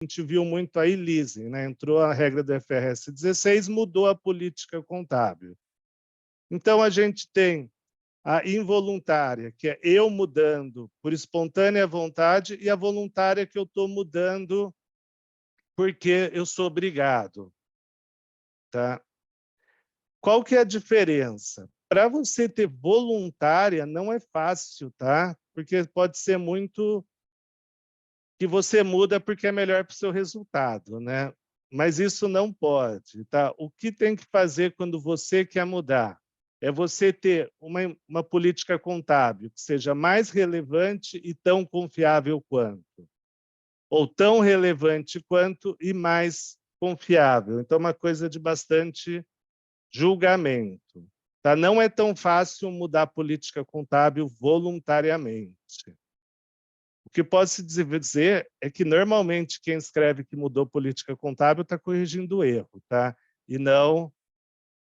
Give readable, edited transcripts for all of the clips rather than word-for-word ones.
gente viu muito aí leasing, né? Entrou a regra do IFRS 16, mudou a política contábil. Então, a gente tem a involuntária, que é eu mudando por espontânea vontade, e a voluntária, que eu estou mudando porque eu sou obrigado. Tá? Qual que é a diferença? Para você ter voluntária, não é fácil, tá? Porque pode ser muito que você muda porque é melhor para o seu resultado, né? Mas isso não pode, tá? O que tem que fazer quando você quer mudar? É você ter uma política contábil que seja mais relevante e tão confiável quanto. Ou tão relevante quanto e mais confiável. Então, uma coisa de bastante julgamento. Tá? Não é tão fácil mudar a política contábil voluntariamente. O que pode-se dizer é que, normalmente, quem escreve que mudou política contábil está corrigindo o erro, tá? E não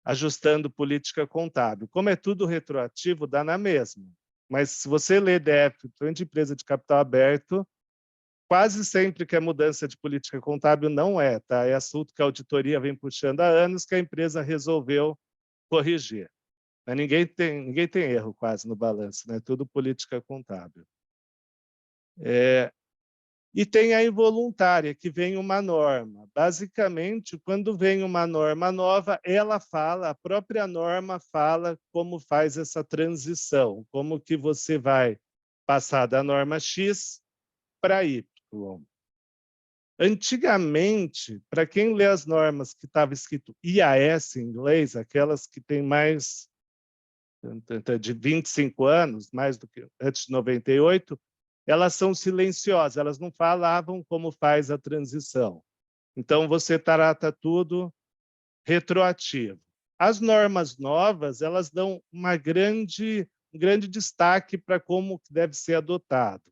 ajustando política contábil. Como é tudo retroativo, dá na mesma. Mas, se você lê DF, de empresa de capital aberto, quase sempre que é mudança de política contábil não é, tá? É assunto que a auditoria vem puxando há anos, que a empresa resolveu corrigir. Mas ninguém tem erro quase no balanço, né? Tudo política contábil. E tem a involuntária, que vem uma norma. Basicamente, quando vem uma norma nova, a própria norma fala como faz essa transição, como que você vai passar da norma X para Y. Antigamente, para quem lê as normas que estava escrito IAS em inglês, aquelas que têm mais de 25 anos, mais do que antes de 98, elas são silenciosas, elas não falavam como faz a transição. Então, você trata tudo retroativo. As normas novas, elas dão um grande destaque para como deve ser adotado.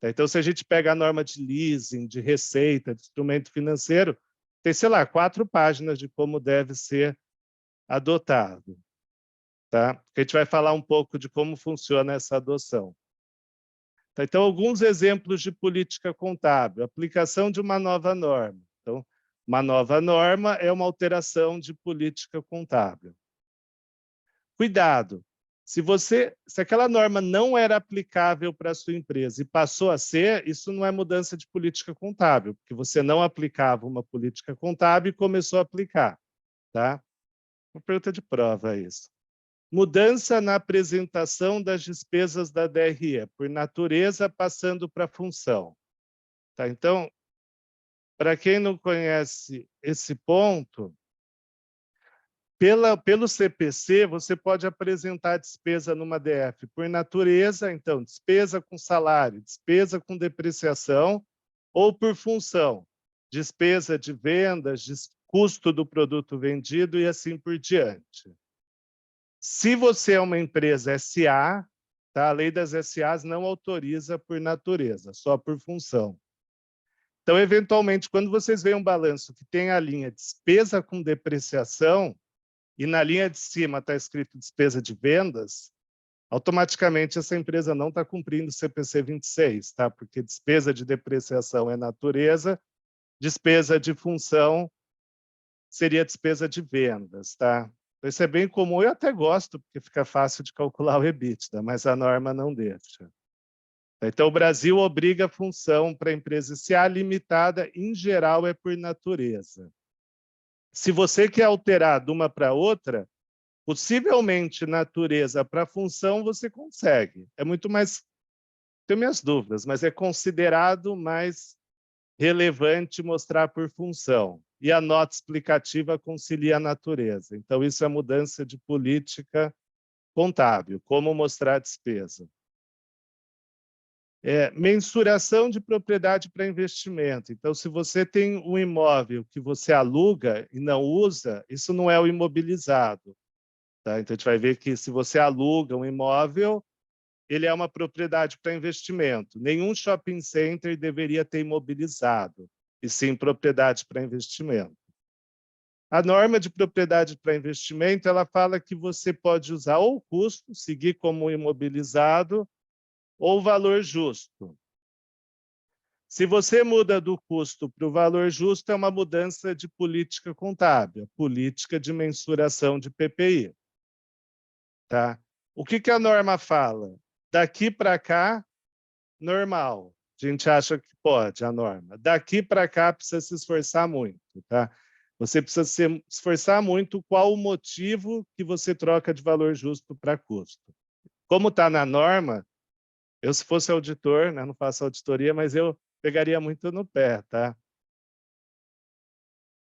Então, se a gente pega a norma de leasing, de receita, de instrumento financeiro, tem, sei lá, 4 páginas de como deve ser adotado. Tá? A gente vai falar um pouco de como funciona essa adoção. Então, alguns exemplos de política contábil. Aplicação de uma nova norma. Então, uma nova norma é uma alteração de política contábil. Cuidado! Se aquela norma não era aplicável para a sua empresa e passou a ser, isso não é mudança de política contábil, porque você não aplicava uma política contábil e começou a aplicar. Tá? Uma pergunta de prova isso. Mudança na apresentação das despesas da DRE, por natureza, passando para função. Tá? Então, para quem não conhece esse ponto, pelo CPC, você pode apresentar despesa numa DF por natureza, então, despesa com salário, despesa com depreciação, ou por função, despesa de vendas, custo do produto vendido e assim por diante. Se você é uma empresa SA, tá? A lei das SAs não autoriza por natureza, só por função. Então, eventualmente, quando vocês veem um balanço que tem a linha despesa com depreciação e na linha de cima está escrito despesa de vendas, automaticamente essa empresa não está cumprindo o CPC 26, tá? Porque despesa de depreciação é natureza, despesa de função seria despesa de vendas, tá? Isso é bem comum, eu até gosto, porque fica fácil de calcular o EBITDA, mas a norma não deixa. Então, o Brasil obriga a função para a empresa SA limitada, em geral, é por natureza. Se você quer alterar de uma para outra, possivelmente natureza para função, você consegue. É muito mais... Tenho minhas dúvidas, mas é considerado mais relevante mostrar por função. E a nota explicativa concilia a natureza. Então, isso é mudança de política contábil, como mostrar a despesa. Mensuração de propriedade para investimento. Então, se você tem um imóvel que você aluga e não usa, isso não é o imobilizado. Tá? Então, a gente vai ver que se você aluga um imóvel, ele é uma propriedade para investimento. Nenhum shopping center deveria ter imobilizado, e sim propriedade para investimento. A norma de propriedade para investimento, ela fala que você pode usar ou o custo, seguir como imobilizado, ou o valor justo. Se você muda do custo para o valor justo, é uma mudança de política contábil, política de mensuração de PPI. Tá? O que a norma fala? Daqui para cá, normal. A gente acha que pode, a norma. Daqui para cá, precisa se esforçar muito. Tá? Você precisa se esforçar muito qual o motivo que você troca de valor justo para custo. Como está na norma, eu, se fosse auditor, né, não faço auditoria, mas eu pegaria muito no pé. Tá?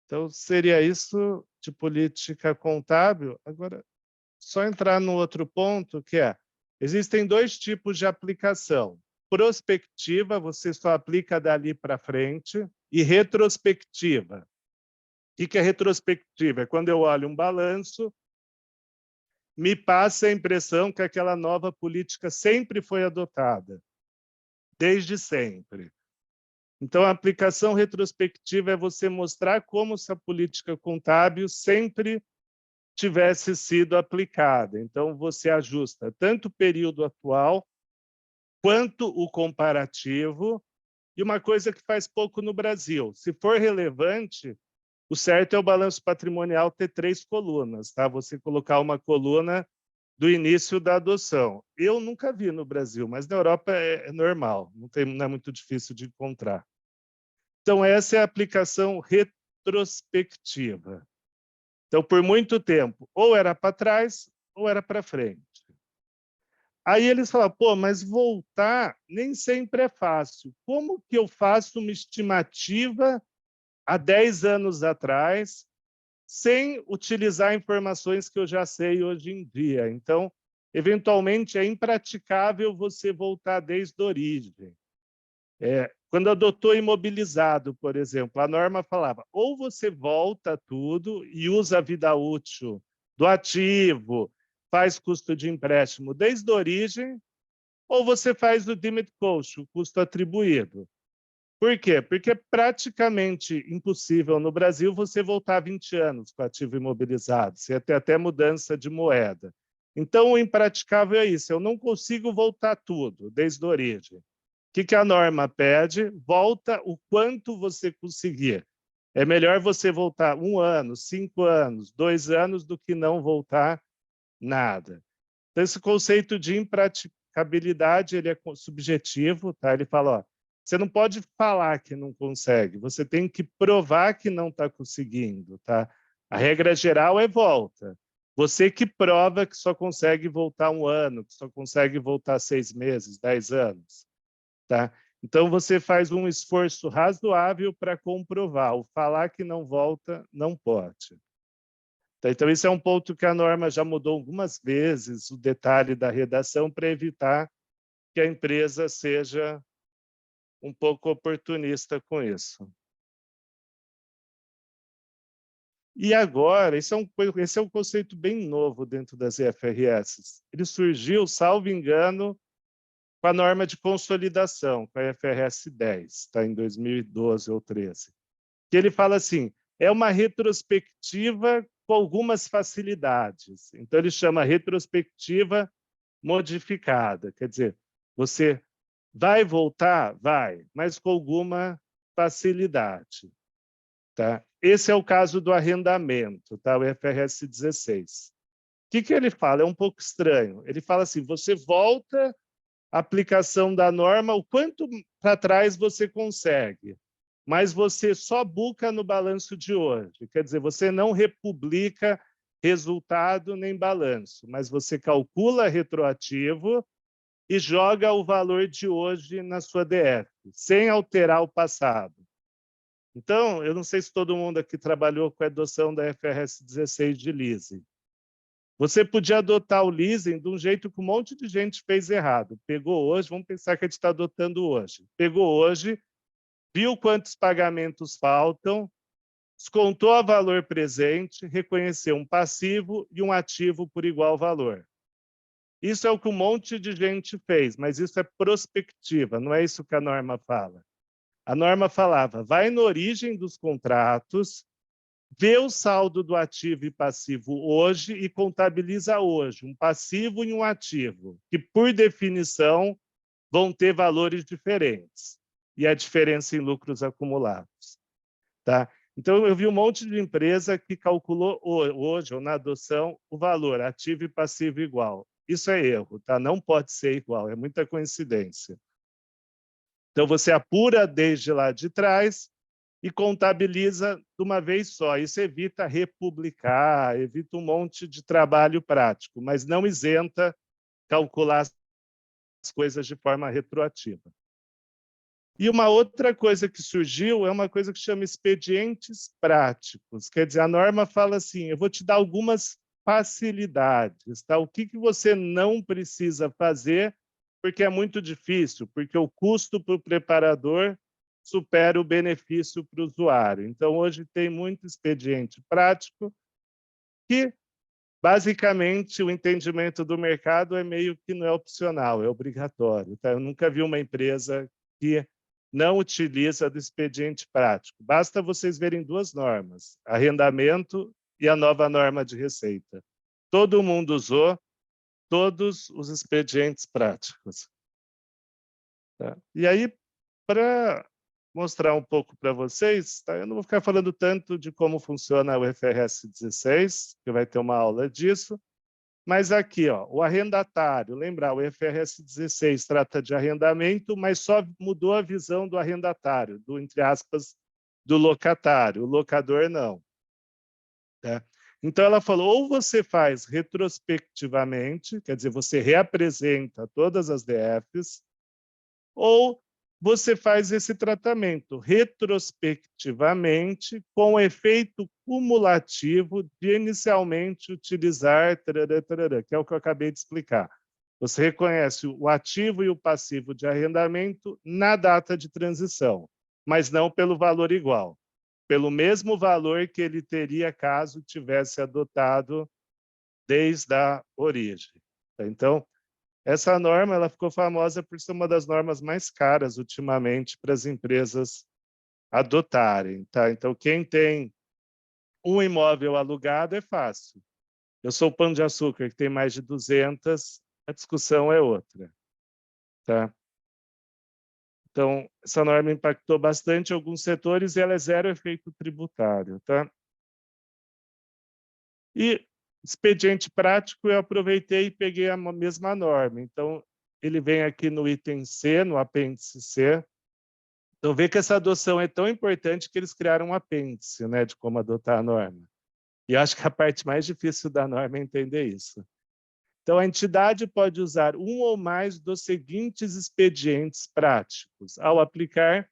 Então, seria isso de política contábil. Agora, só entrar no outro ponto, que é, existem dois tipos de aplicação. Prospectiva, você só aplica dali para frente, e retrospectiva. O que é retrospectiva? É quando eu olho um balanço, me passa a impressão que aquela nova política sempre foi adotada, desde sempre. Então, a aplicação retrospectiva é você mostrar como essa política contábil sempre tivesse sido aplicada. Então, você ajusta tanto o período atual quanto o comparativo. E uma coisa que faz pouco no Brasil, se for relevante, o certo é o balanço patrimonial ter 3 colunas, tá? Você colocar uma coluna do início da adoção. Eu nunca vi no Brasil, mas na Europa é normal, não é muito difícil de encontrar. Então, essa é a aplicação retrospectiva. Então, por muito tempo, ou era para trás, ou era para frente. Aí eles falam, pô, mas voltar nem sempre é fácil. Como que eu faço uma estimativa há 10 anos atrás, sem utilizar informações que eu já sei hoje em dia? Então, eventualmente, é impraticável você voltar desde a origem. Quando adotou imobilizado, por exemplo, a norma falava, ou você volta tudo e usa a vida útil do ativo, faz custo de empréstimo desde a origem, ou você faz o deemed cost, o custo atribuído. Por quê? Porque é praticamente impossível no Brasil você voltar 20 anos com ativo imobilizado, você tem até mudança de moeda. Então, o impraticável é isso, eu não consigo voltar tudo desde a origem. O que a norma pede? Volta o quanto você conseguir. É melhor você voltar 1 ano, 5 anos, 2 anos, do que não voltar nada. Então, esse conceito de impraticabilidade ele é subjetivo. Tá? Ele fala, ó, você não pode falar que não consegue, você tem que provar que não está conseguindo. Tá? A regra geral é volta. Você que prova que só consegue voltar 1 ano, que só consegue voltar 6 meses, 10 anos. Tá? Então, você faz um esforço razoável para comprovar. O falar que não volta, não pode. Tá? Então, esse é um ponto que a norma já mudou algumas vezes, o detalhe da redação, para evitar que a empresa seja um pouco oportunista com isso. E agora, esse é um conceito bem novo dentro das IFRS. Ele surgiu, salvo engano, com a norma de consolidação, com a IFRS 10, tá? Em 2012 ou 13. Que ele fala assim, é uma retrospectiva com algumas facilidades. Então, ele chama retrospectiva modificada. Quer dizer, você vai voltar? Vai, mas com alguma facilidade. Tá? Esse é o caso do arrendamento, tá? O IFRS 16. O que ele fala? É um pouco estranho. Ele fala assim, você volta a aplicação da norma o quanto para trás você consegue, mas você só buca no balanço de hoje. Quer dizer, você não republica resultado nem balanço, mas você calcula retroativo e joga o valor de hoje na sua DF, sem alterar o passado. Então, eu não sei se todo mundo aqui trabalhou com a adoção da IFRS 16 de leasing. Você podia adotar o leasing de um jeito que um monte de gente fez errado. Pegou hoje, vamos pensar que a gente está adotando hoje. Pegou hoje, viu quantos pagamentos faltam, descontou a valor presente, reconheceu um passivo e um ativo por igual valor. Isso é o que um monte de gente fez, mas isso é prospectiva, não é isso que a norma fala. A norma falava, vai na origem dos contratos, vê o saldo do ativo e passivo hoje e contabiliza hoje, um passivo e um ativo, que, por definição, vão ter valores diferentes. e a diferença em lucros acumulados. Tá? Então, eu vi um monte de empresa que calculou hoje, ou na adoção, o valor ativo e passivo igual. Isso é erro, tá? Não pode ser igual, é muita coincidência. Então, você apura desde lá de trás e contabiliza de uma vez só. Isso evita republicar, evita um monte de trabalho prático, mas não isenta calcular as coisas de forma retroativa. E uma outra coisa que surgiu é uma coisa que chama expedientes práticos. Quer dizer, a norma fala assim, eu vou te dar algumas facilidades, tá? O que você não precisa fazer, porque é muito difícil, porque o custo para o preparador supera o benefício para o usuário. Então, hoje tem muito expediente prático que, basicamente, o entendimento do mercado é meio que não é opcional, é obrigatório. Tá? Eu nunca vi uma empresa que não utiliza do expediente prático. Basta vocês verem duas normas, arrendamento e a nova norma de receita. Todo mundo usou todos os expedientes práticos. Tá? E aí, para mostrar um pouco para vocês, tá? Eu não vou ficar falando tanto de como funciona o IFRS 16, que vai ter uma aula disso, mas aqui, ó, o arrendatário, lembrar, o IFRS 16 trata de arrendamento, mas só mudou a visão do arrendatário, do, entre aspas, do locatário, o locador não. Tá? Então, ela falou, ou você faz retrospectivamente, quer dizer, você reapresenta todas as DFs, ou você faz esse tratamento retrospectivamente com efeito cumulativo de inicialmente utilizar, que é o que eu acabei de explicar. Você reconhece o ativo e o passivo de arrendamento na data de transição, mas não pelo valor igual, pelo mesmo valor que ele teria caso tivesse adotado desde a origem. Então, essa norma ela ficou famosa por ser uma das normas mais caras ultimamente para as empresas adotarem. Tá? Então, quem tem um imóvel alugado é fácil. Eu sou o Pão de Açúcar, que tem mais de 200, a discussão é outra. Tá? Então, essa norma impactou bastante alguns setores e ela é zero efeito tributário. Tá? E expediente prático, eu aproveitei e peguei a mesma norma. Então, ele vem aqui no item C, no apêndice C. Então, vê que essa adoção é tão importante que eles criaram um apêndice, né, de como adotar a norma. E acho que a parte mais difícil da norma é entender isso. Então, a entidade pode usar um ou mais dos seguintes expedientes práticos ao aplicar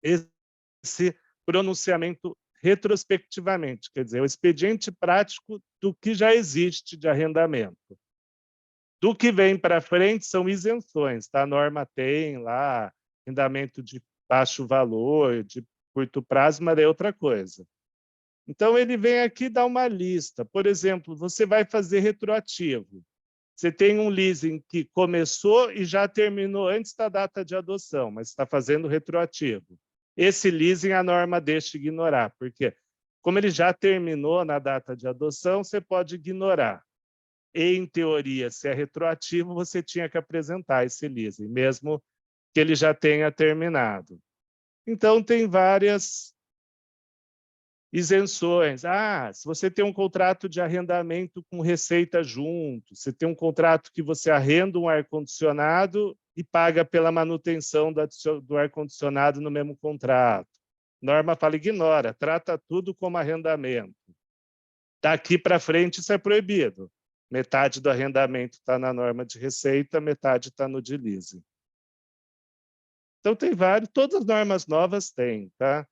esse pronunciamento retrospectivamente, quer dizer, o expediente prático do que já existe de arrendamento. Do que vem para frente são isenções, tá? A norma tem lá arrendamento de baixo valor, de curto prazo, mas é outra coisa. Então, ele vem aqui dar uma lista. Por exemplo, você vai fazer retroativo. Você tem um leasing que começou e já terminou antes da data de adoção, mas está fazendo retroativo. Esse leasing a norma deixa ignorar, porque como ele já terminou na data de adoção, você pode ignorar. E, em teoria, se é retroativo, você tinha que apresentar esse leasing, mesmo que ele já tenha terminado. Então, tem várias isenções. Se você tem um contrato de arrendamento com receita junto, você tem um contrato que você arrenda um ar-condicionado e paga pela manutenção do ar-condicionado no mesmo contrato. Norma fala, ignora, trata tudo como arrendamento. Daqui para frente, isso é proibido. Metade do arrendamento está na norma de receita, metade está no de leasing. Então, tem vários, todas as normas novas têm, tá?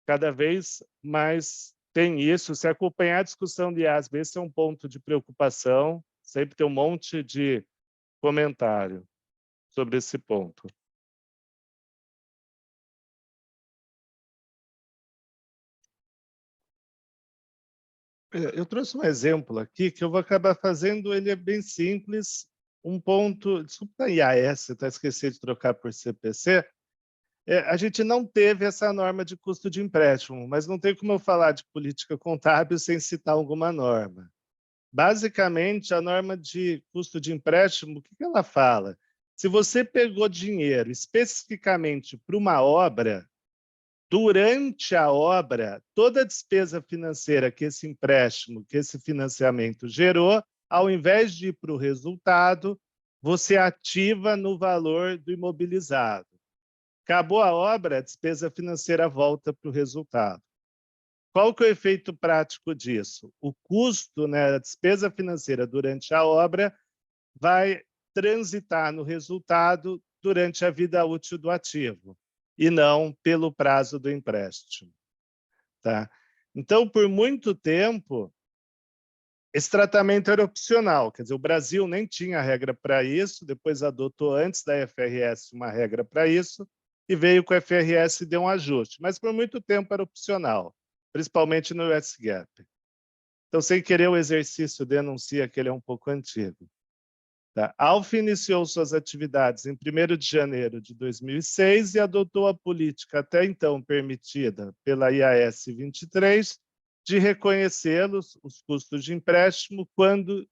Cada vez mais tem isso. Se acompanhar a discussão de IASB, esse é um ponto de preocupação. Sempre tem um monte de comentário sobre esse ponto. Eu trouxe um exemplo aqui que eu vou acabar fazendo, ele é bem simples. Um ponto, desculpa, IAS, está esquecendo de trocar por CPC. A gente não teve essa norma de custo de empréstimo, mas não tem como eu falar de política contábil sem citar alguma norma. Basicamente, a norma de custo de empréstimo, o que ela fala? Se você pegou dinheiro especificamente para uma obra, durante a obra, toda a despesa financeira que esse empréstimo, que esse financiamento gerou, ao invés de ir para o resultado, você ativa no valor do imobilizado. Acabou a obra, a despesa financeira volta para o resultado. Qual que é o efeito prático disso? O custo, né, a despesa financeira durante a obra vai transitar no resultado durante a vida útil do ativo, e não pelo prazo do empréstimo. Tá? Então, por muito tempo, esse tratamento era opcional, quer dizer, o Brasil nem tinha regra para isso, depois adotou antes da FRS uma regra para isso, e veio com a FRS e deu um ajuste, mas por muito tempo era opcional, principalmente no US GAAP. Então, sem querer, o exercício denuncia que ele é um pouco antigo. Tá? A Alfa iniciou suas atividades em 1º de janeiro de 2006 e adotou a política até então permitida pela IAS 23 de reconhecê-los, os custos de empréstimo, quando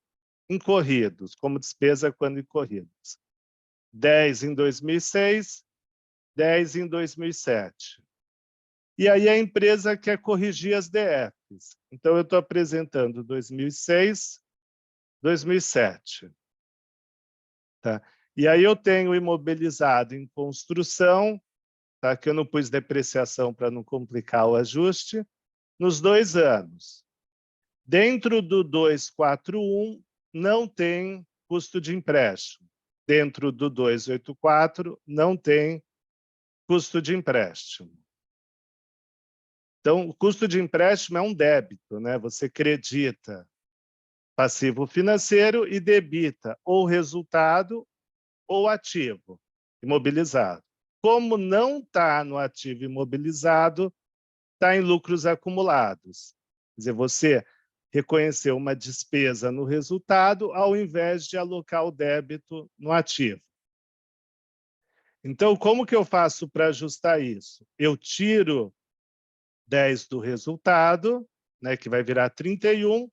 incorridos, como despesa quando incorridos. 10 em 2006, 10 em 2007. E aí a empresa quer corrigir as DFs. Então, eu estou apresentando 2006, 2007. Tá? E aí eu tenho imobilizado em construção, tá? Que eu não pus depreciação para não complicar o ajuste, nos 2 anos. Dentro do 241, não tem custo de empréstimo. Dentro do 284, não tem custo de empréstimo. Então, o custo de empréstimo é um débito, né? Você credita passivo financeiro e debita ou resultado ou ativo imobilizado. Como não está no ativo imobilizado, está em lucros acumulados. Quer dizer, você reconheceu uma despesa no resultado ao invés de alocar o débito no ativo. Então, como que eu faço para ajustar isso? Eu tiro 10 do resultado, né, que vai virar 31,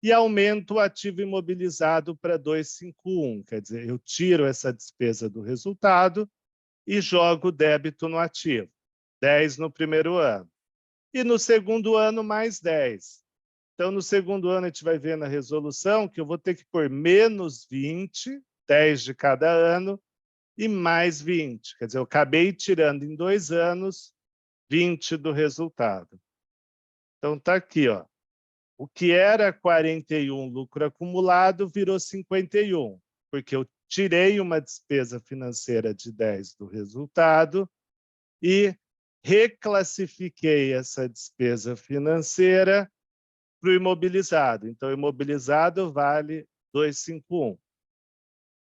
e aumento o ativo imobilizado para 251. Quer dizer, eu tiro essa despesa do resultado e jogo o débito no ativo. 10 no primeiro ano. E no segundo ano, mais 10. Então, no segundo ano, a gente vai ver na resolução que eu vou ter que pôr menos 20, 10 de cada ano, e mais 20. Quer dizer, eu acabei tirando em 2 anos 20 do resultado. Então, está aqui, ó. O que era 41 lucro acumulado virou 51, porque eu tirei uma despesa financeira de 10 do resultado e reclassifiquei essa despesa financeira para o imobilizado. Então, o imobilizado vale 251.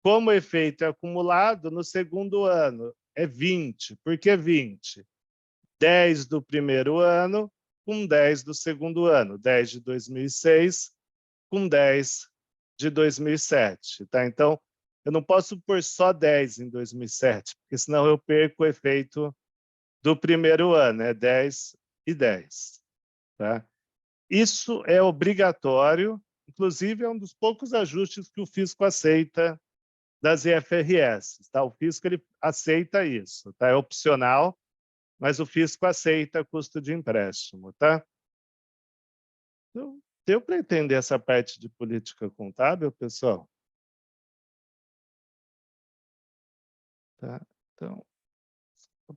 Como efeito acumulado, no segundo ano é 20. Por que 20? 10 do primeiro ano com 10 do segundo ano. 10 de 2006 com 10 de 2007. Tá? Então, eu não posso pôr só 10 em 2007, porque senão eu perco o efeito do primeiro ano, é 10 e 10. Tá? Isso é obrigatório, inclusive é um dos poucos ajustes que o fisco aceita das IFRS. Tá? O fisco ele aceita isso, tá? É opcional, mas o fisco aceita custo de empréstimo. Tá? Então, deu para entender essa parte de política contábil, pessoal? Tá? Então,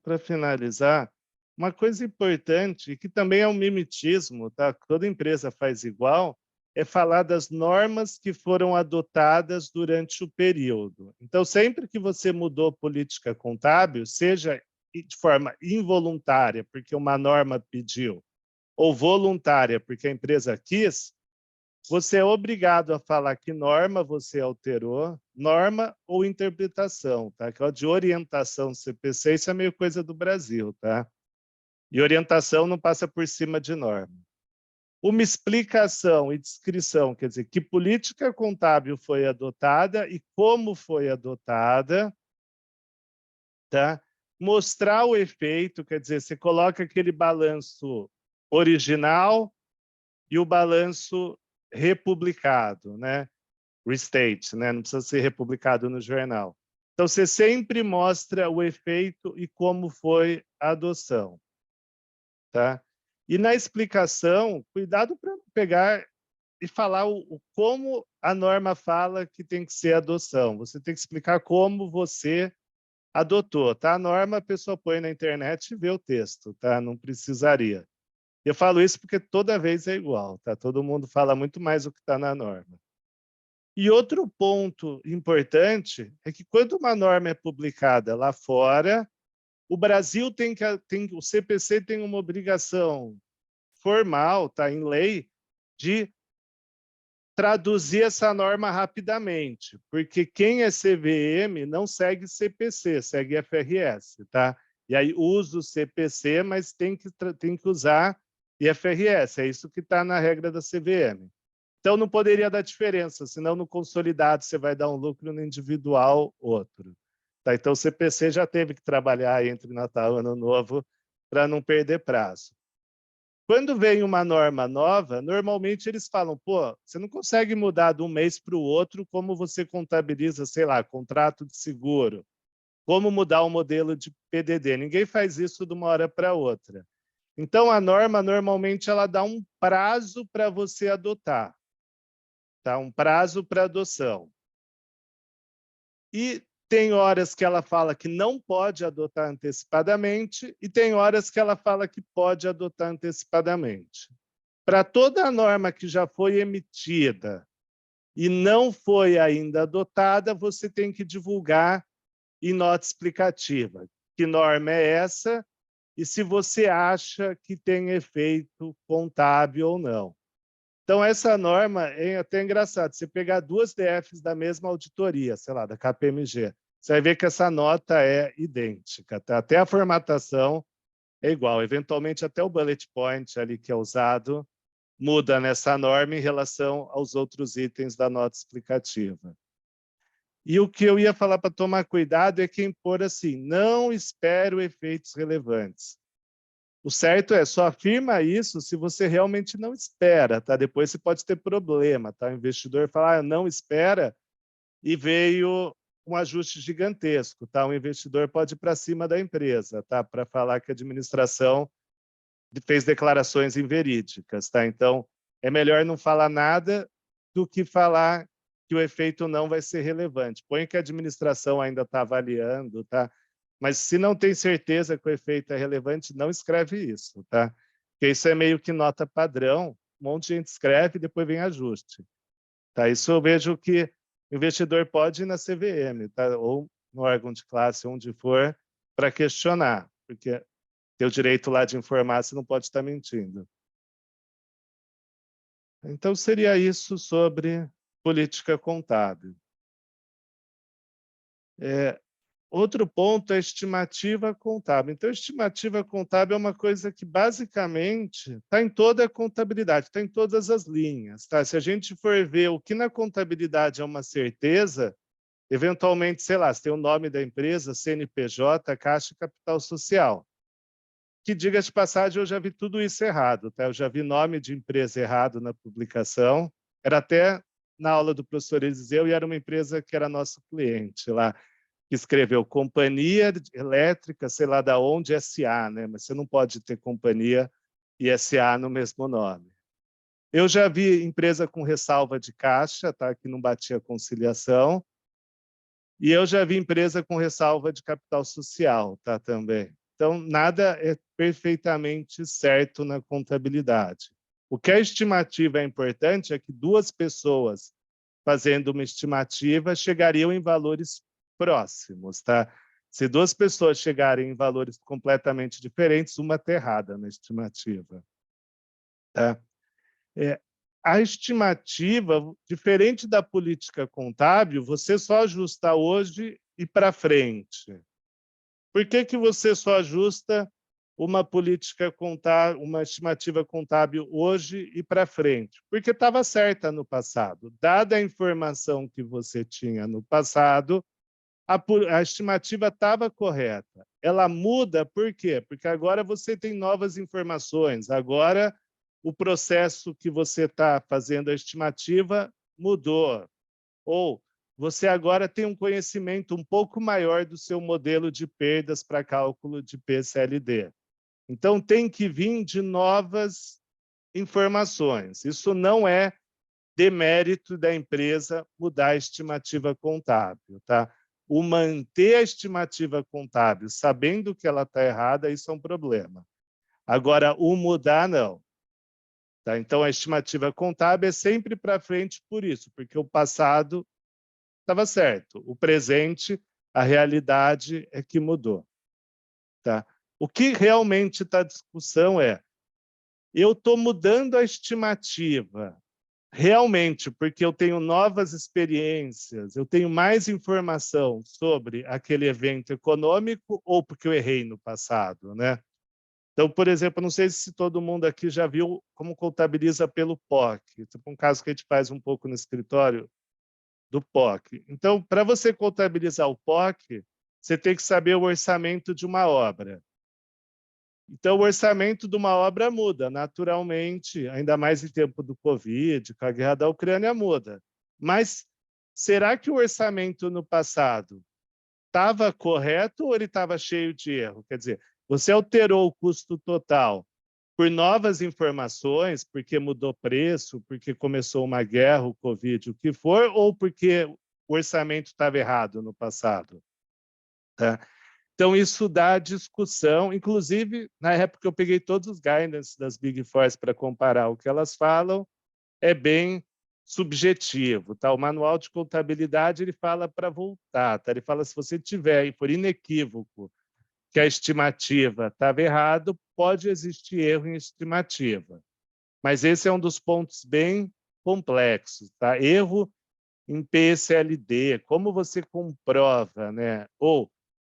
para finalizar, uma coisa importante, que também é um mimetismo, tá? Toda empresa faz igual, é falar das normas que foram adotadas durante o período. Então, sempre que você mudou política contábil, seja de forma involuntária, porque uma norma pediu, ou voluntária, porque a empresa quis, você é obrigado a falar que norma você alterou, norma ou interpretação, tá? Que é de orientação CPC, isso é meio coisa do Brasil, tá? E orientação não passa por cima de norma. Uma explicação e descrição, quer dizer, que política contábil foi adotada e como foi adotada, tá? Mostrar o efeito, quer dizer, você coloca aquele balanço original e o balanço republicado, né? Restate, né? Não precisa ser republicado no jornal. Então, você sempre mostra o efeito e como foi a adoção. Tá? E na explicação, cuidado para não pegar e falar como a norma fala que tem que ser a adoção. Você tem que explicar como você adotou. Tá? A norma a pessoa põe na internet e vê o texto, tá? Não precisaria. Eu falo isso porque toda vez é igual, tá? Todo mundo fala muito mais o que está na norma. E outro ponto importante é que quando uma norma é publicada lá fora, o Brasil o CPC tem uma obrigação formal, tá, em lei, de traduzir essa norma rapidamente, porque quem é CVM não segue CPC, segue FRS, tá? E aí usa o CPC, mas tem que usar IFRS, é isso que está na regra da CVM. Então, não poderia dar diferença, senão no consolidado você vai dar um lucro no individual, outro. Tá? Então, o CPC já teve que trabalhar entre Natal e Ano Novo para não perder prazo. Quando vem uma norma nova, normalmente eles falam, pô, você não consegue mudar de um mês para o outro como você contabiliza, sei lá, contrato de seguro, como mudar o modelo de PDD. Ninguém faz isso de uma hora para outra. Então, a norma, normalmente, ela dá um prazo para você adotar. Tá? Um prazo para adoção. E tem horas que ela fala que não pode adotar antecipadamente e tem horas que ela fala que pode adotar antecipadamente. Para toda a norma que já foi emitida e não foi ainda adotada, você tem que divulgar em nota explicativa. Que norma é essa? E se você acha que tem efeito contábil ou não. Então, essa norma é até engraçado. Você pegar duas DFs da mesma auditoria, sei lá, da KPMG, você vai ver que essa nota é idêntica. Tá? Até a formatação é igual. Eventualmente, até o bullet point ali que é usado muda nessa norma em relação aos outros itens da nota explicativa. E o que eu ia falar para tomar cuidado é quem pôr assim, não espero efeitos relevantes. O certo é, só afirma isso se você realmente não espera, tá? Depois você pode ter problema, tá? O investidor fala, não espera, e veio um ajuste gigantesco, tá? O investidor pode ir para cima da empresa, tá? Para falar que a administração fez declarações inverídicas, tá? Então, é melhor não falar nada do que falar que o efeito não vai ser relevante. Põe que a administração ainda está avaliando, tá? Mas se não tem certeza que o efeito é relevante, não escreve isso, tá? Porque isso é meio que nota padrão, um monte de gente escreve e depois vem ajuste. Tá? Isso eu vejo que o investidor pode ir na CVM, tá? Ou no órgão de classe, onde for, para questionar, porque tem o direito lá de informar, você não pode estar mentindo. Então, seria isso sobre política contábil. Outro ponto é a estimativa contábil. Então, a estimativa contábil é uma coisa que, basicamente, está em toda a contabilidade, está em todas as linhas. Tá? Se a gente for ver o que na contabilidade é uma certeza, eventualmente, sei lá, se tem o nome da empresa, CNPJ, Caixa e Capital Social. Que, diga de passagem, eu já vi tudo isso errado. Tá? Eu já vi nome de empresa errado na publicação. Era até na aula do professor Eliseu e era uma empresa que era nosso cliente lá, que escreveu Companhia Elétrica, sei lá da onde, SA, né? Mas você não pode ter companhia e SA no mesmo nome. Eu já vi empresa com ressalva de caixa, tá? Que não batia conciliação. E eu já vi empresa com ressalva de capital social, tá? Também. Então, nada é perfeitamente certo na contabilidade. O que a estimativa é importante é que duas pessoas fazendo uma estimativa chegariam em valores próximos, tá? Se duas pessoas chegarem em valores completamente diferentes, uma está errada na estimativa. Tá? A estimativa, diferente da política contábil, você só ajusta hoje e para frente. Por que você só ajusta uma política contábil, uma estimativa contábil hoje e para frente? Porque estava certa no passado. Dada a informação que você tinha no passado, a estimativa estava correta. Ela muda por quê? Porque agora você tem novas informações. Agora, o processo que você está fazendo a estimativa mudou. Ou você agora tem um conhecimento um pouco maior do seu modelo de perdas para cálculo de PCLD. Então, tem que vir de novas informações. Isso não é demérito da empresa mudar a estimativa contábil, tá? O manter a estimativa contábil sabendo que ela está errada, isso é um problema. Agora, o mudar, não. Tá? Então, a estimativa contábil é sempre para frente por isso, porque o passado estava certo. O presente, a realidade é que mudou. Tá? O que realmente está em discussão é, eu estou mudando a estimativa realmente porque eu tenho novas experiências, eu tenho mais informação sobre aquele evento econômico ou porque eu errei no passado, né? Então, por exemplo, não sei se todo mundo aqui já viu como contabiliza pelo POC. Tipo um caso que a gente faz um pouco no escritório do POC. Então, para você contabilizar o POC, você tem que saber o orçamento de uma obra. Então, o orçamento de uma obra muda, naturalmente, ainda mais em tempo do Covid, com a guerra da Ucrânia, muda. Mas será que o orçamento no passado estava correto ou ele estava cheio de erro? Quer dizer, você alterou o custo total por novas informações, porque mudou preço, porque começou uma guerra, o Covid, o que for, ou porque o orçamento estava errado no passado? Tá? Então, isso dá discussão. Inclusive, na época, eu peguei todos os guidance das Big Four para comparar o que elas falam, é bem subjetivo. Tá? O manual de contabilidade ele fala para voltar. Tá? Ele fala se você tiver, e for inequívoco, que a estimativa estava errado, pode existir erro em estimativa. Mas esse é um dos pontos bem complexos. Tá? Erro em PCLD, como você comprova, né? Ou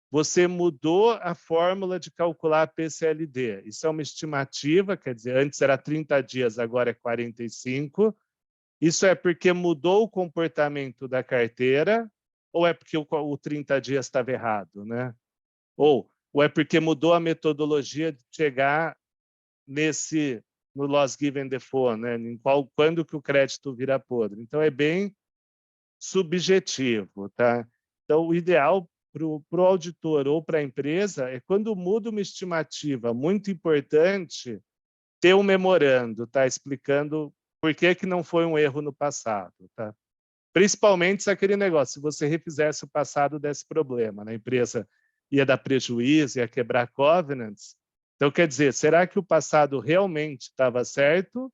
você mudou a fórmula de calcular a PCLD. Isso é uma estimativa, quer dizer, antes era 30 dias, agora é 45. Isso é porque mudou o comportamento da carteira ou é porque o 30 dias estava errado, né? Ou é porque mudou a metodologia de chegar no loss given default, né? Quando que o crédito vira podre. Então, é bem subjetivo, tá? Então, o ideal para o auditor ou para a empresa é quando muda uma estimativa muito importante, ter um memorando, tá? Explicando por que não foi um erro no passado, tá? Principalmente se aquele negócio, se você refizesse o passado desse problema, né? A empresa ia dar prejuízo, ia quebrar covenants. Então, quer dizer, será que o passado realmente estava certo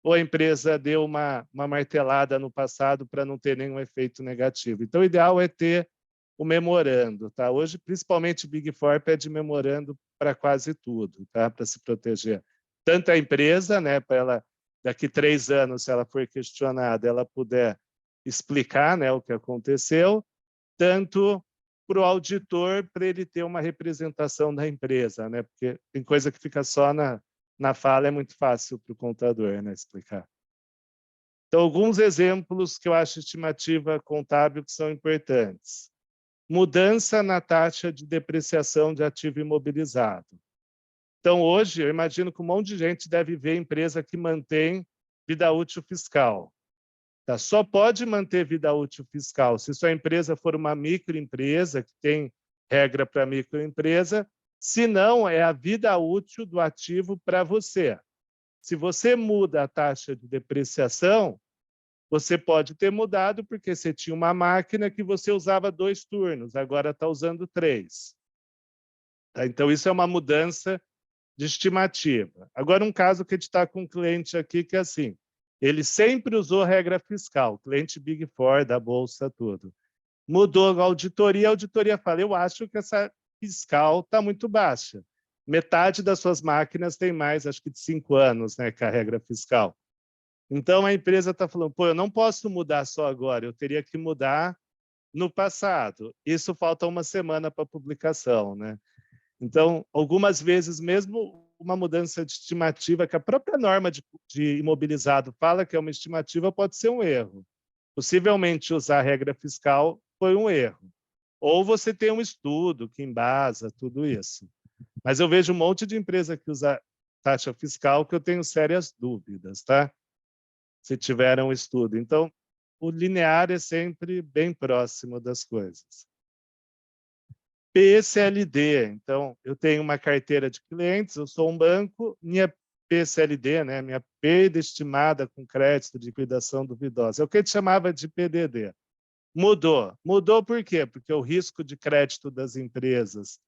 ou a empresa deu uma martelada no passado para não ter nenhum efeito negativo? Então, o ideal é ter o memorando. Tá? Hoje, principalmente, Big Four pede memorando para quase tudo, tá? Para se proteger. Tanto a empresa, né, para ela, daqui 3 anos, se ela for questionada, ela puder explicar, né, o que aconteceu, tanto para o auditor, para ele ter uma representação da empresa, né? Porque tem coisa que fica só na fala, é muito fácil para o contador, né, explicar. Então, alguns exemplos que eu acho estimativa contábil que são importantes. Mudança na taxa de depreciação de ativo imobilizado. Então, hoje, eu imagino que um monte de gente deve ver empresa que mantém vida útil fiscal. Tá? Só pode manter vida útil fiscal se sua empresa for uma microempresa, que tem regra para microempresa, se não, é a vida útil do ativo para você. Se você muda a taxa de depreciação, você pode ter mudado porque você tinha uma máquina que você usava 2 turnos, agora está usando 3. Tá? Então, isso é uma mudança de estimativa. Agora, um caso que a gente está com um cliente aqui que é assim, ele sempre usou regra fiscal, cliente Big Four, da Bolsa, tudo. Mudou a auditoria fala, eu acho que essa fiscal está muito baixa. Metade das suas máquinas tem mais, acho que de 5 anos, né, que a regra fiscal. Então, a empresa está falando, pô, eu não posso mudar só agora, eu teria que mudar no passado. Isso falta uma semana para a publicação, né? Então, algumas vezes, mesmo uma mudança de estimativa, que a própria norma de imobilizado fala que é uma estimativa, pode ser um erro. Possivelmente, usar a regra fiscal foi um erro. Ou você tem um estudo que embasa tudo isso. Mas eu vejo um monte de empresa que usa taxa fiscal que eu tenho sérias dúvidas, tá? Se tiver um estudo. Então, o linear é sempre bem próximo das coisas. PCLD, então, eu tenho uma carteira de clientes, eu sou um banco, minha PCLD, né, minha perda estimada com crédito de liquidação duvidosa, é o que a gente chamava de PDD. Mudou. Mudou por quê? Porque o risco de crédito das empresas,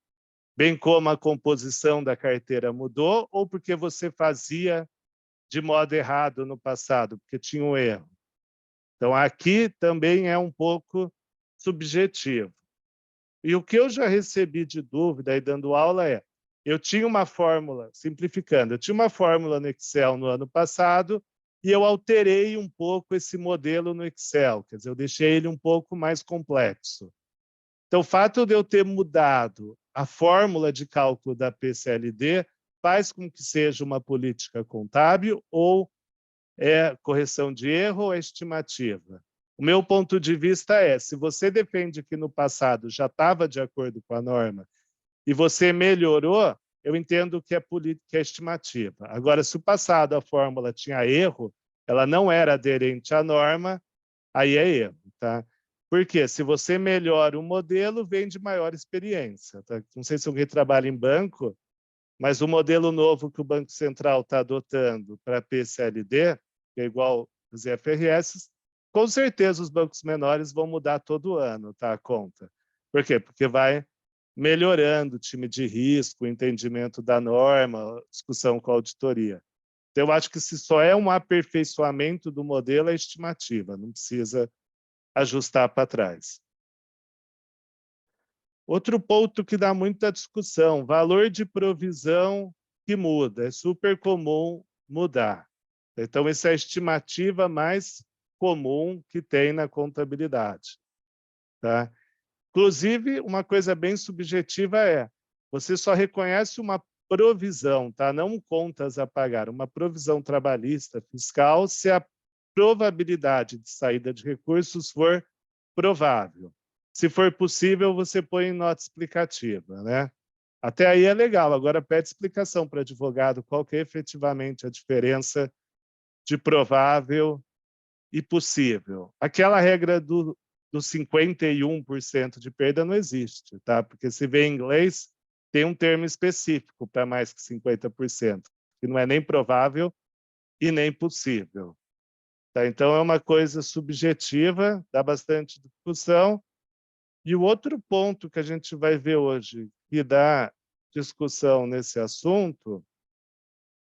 bem como a composição da carteira mudou, ou porque você fazia de modo errado no passado, porque tinha um erro. Então, aqui também é um pouco subjetivo. E o que eu já recebi de dúvida aí dando aula é, eu tinha uma fórmula, simplificando, eu tinha uma fórmula no Excel no ano passado e eu alterei um pouco esse modelo no Excel, quer dizer, eu deixei ele um pouco mais complexo. Então, o fato de eu ter mudado a fórmula de cálculo da PCLD faz com que seja uma política contábil ou é correção de erro ou é estimativa. O meu ponto de vista é, se você defende que no passado já estava de acordo com a norma e você melhorou, eu entendo que é política estimativa. Agora, se o passado a fórmula tinha erro, ela não era aderente à norma, aí é erro, tá? Porque se você melhora o modelo, vem de maior experiência. Tá? Não sei se alguém trabalha em banco, mas o modelo novo que o Banco Central está adotando para a PCLD, que é igual aos IFRS, com certeza os bancos menores vão mudar todo ano, tá, a conta. Por quê? Porque vai melhorando o time de risco, o entendimento da norma, discussão com a auditoria. Então, eu acho que se só é um aperfeiçoamento do modelo, é estimativa, não precisa ajustar para trás. Outro ponto que dá muita discussão, valor de provisão que muda, é super comum mudar. Então, essa é a estimativa mais comum que tem na contabilidade. Tá? Inclusive, uma coisa bem subjetiva é, você só reconhece uma provisão, tá? Não contas a pagar, uma provisão trabalhista fiscal, se a probabilidade de saída de recursos for provável. Se for possível, você põe em nota explicativa, né? Até aí é legal. Agora pede explicação para advogado qual que é efetivamente a diferença de provável e possível. Aquela regra do 51% de perda não existe, tá? Porque se vê em inglês, tem um termo específico para mais que 50%, que não é nem provável e nem possível. Tá? Então, é uma coisa subjetiva, dá bastante discussão. E o outro ponto que a gente vai ver hoje, que dá discussão nesse assunto,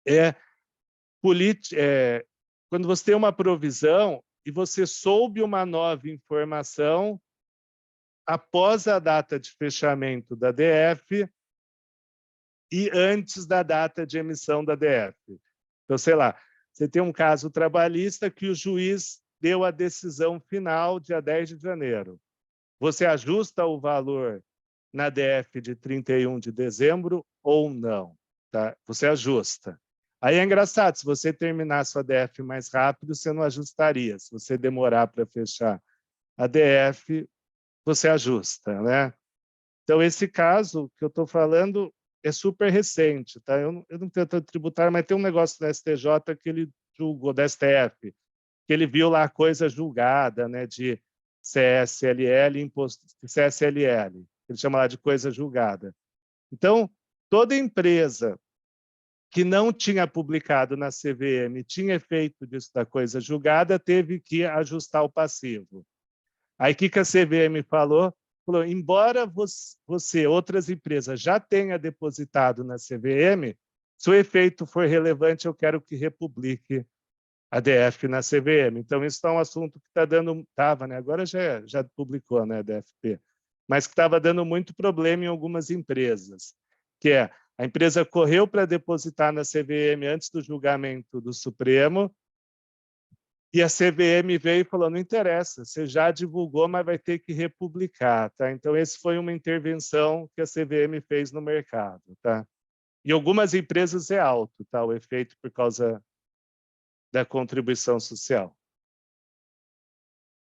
é, quando você tem uma provisão e você soube uma nova informação após a data de fechamento da DF e antes da data de emissão da DF. Então, sei lá, você tem um caso trabalhista que o juiz deu a decisão final dia 10 de janeiro. Você ajusta o valor na DF de 31 de dezembro ou não? Tá? Você ajusta. Aí é engraçado, se você terminar a sua DF mais rápido, você não ajustaria. Se você demorar para fechar a DF, você ajusta, né? Então, esse caso que eu estou falando é super recente, tá? Eu não tenho tanto tributário, mas tem um negócio da STJ que ele julgou, da STF, que ele viu lá a coisa julgada, né, de CSLL, imposto CSLL, ele chama lá de coisa julgada. Então, toda empresa que não tinha publicado na CVM, tinha efeito disso da coisa julgada, teve que ajustar o passivo. Aí, o que a CVM falou? Falou, embora você, outras empresas, já tenha depositado na CVM, se o efeito for relevante, eu quero que republique a DF na CVM. Então, isso é um assunto que está dando... Estava, né? Agora já publicou, né, a DFP. Mas que estava dando muito problema em algumas empresas, que é a empresa correu para depositar na CVM antes do julgamento do Supremo, e a CVM veio e falou, não interessa, você já divulgou, mas vai ter que republicar. Tá? Então, essa foi uma intervenção que a CVM fez no mercado. Tá? Em algumas empresas é alto, tá? O efeito por causa da contribuição social.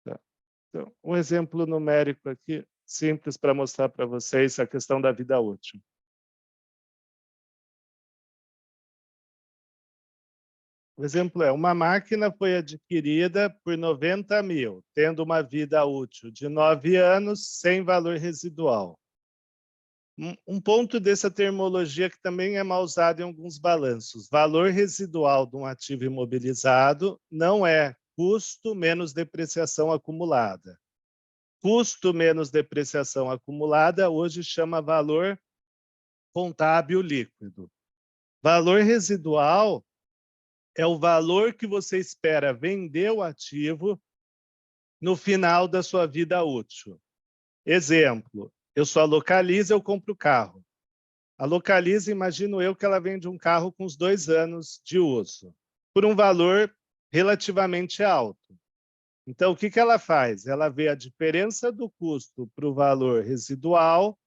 Tá? Então, um exemplo numérico aqui, simples para mostrar para vocês a questão da vida útil. O exemplo é, uma máquina foi adquirida por 90 mil, tendo uma vida útil de 9 anos, sem valor residual. Um ponto dessa terminologia que também é mal usado em alguns balanços. Valor residual de um ativo imobilizado não é custo menos depreciação acumulada. Custo menos depreciação acumulada hoje chama valor contábil líquido. Valor residual é o valor que você espera vender o ativo no final da sua vida útil. Exemplo, eu sou a Localiza, eu compro o carro. A Localiza, imagino eu que ela vende um carro com os 2 anos de uso, por um valor relativamente alto. Então, o que ela faz? Ela vê a diferença do custo para o valor residual,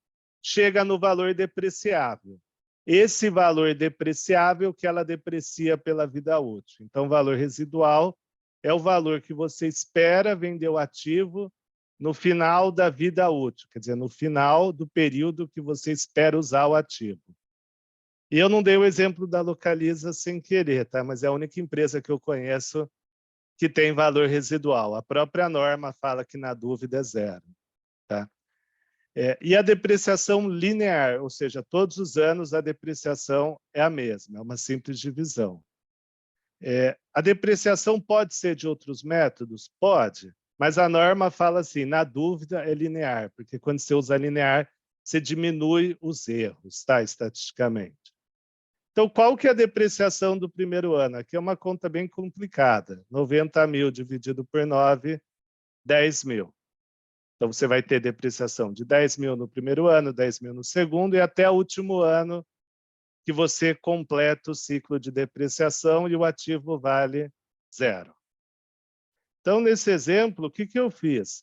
chega no valor depreciável. Esse valor depreciável que ela deprecia pela vida útil. Então, o valor residual é o valor que você espera vender o ativo no final da vida útil, quer dizer, no final do período que você espera usar o ativo. E eu não dei o exemplo da Localiza sem querer, tá? Mas é a única empresa que eu conheço que tem valor residual. A própria norma fala que na dúvida é zero. Tá? E a depreciação linear, ou seja, todos os anos a depreciação é a mesma, é uma simples divisão. A depreciação pode ser de outros métodos? Pode, mas a norma fala assim, na dúvida é linear, porque quando você usa linear, você diminui os erros, tá? Estatisticamente. Então, qual que é a depreciação do primeiro ano? Aqui é uma conta bem complicada. 90 mil dividido por 9, 10 mil. Então, você vai ter depreciação de 10 mil no primeiro ano, 10 mil no segundo, e até o último ano que você completa o ciclo de depreciação e o ativo vale zero. Então, nesse exemplo, o que eu fiz?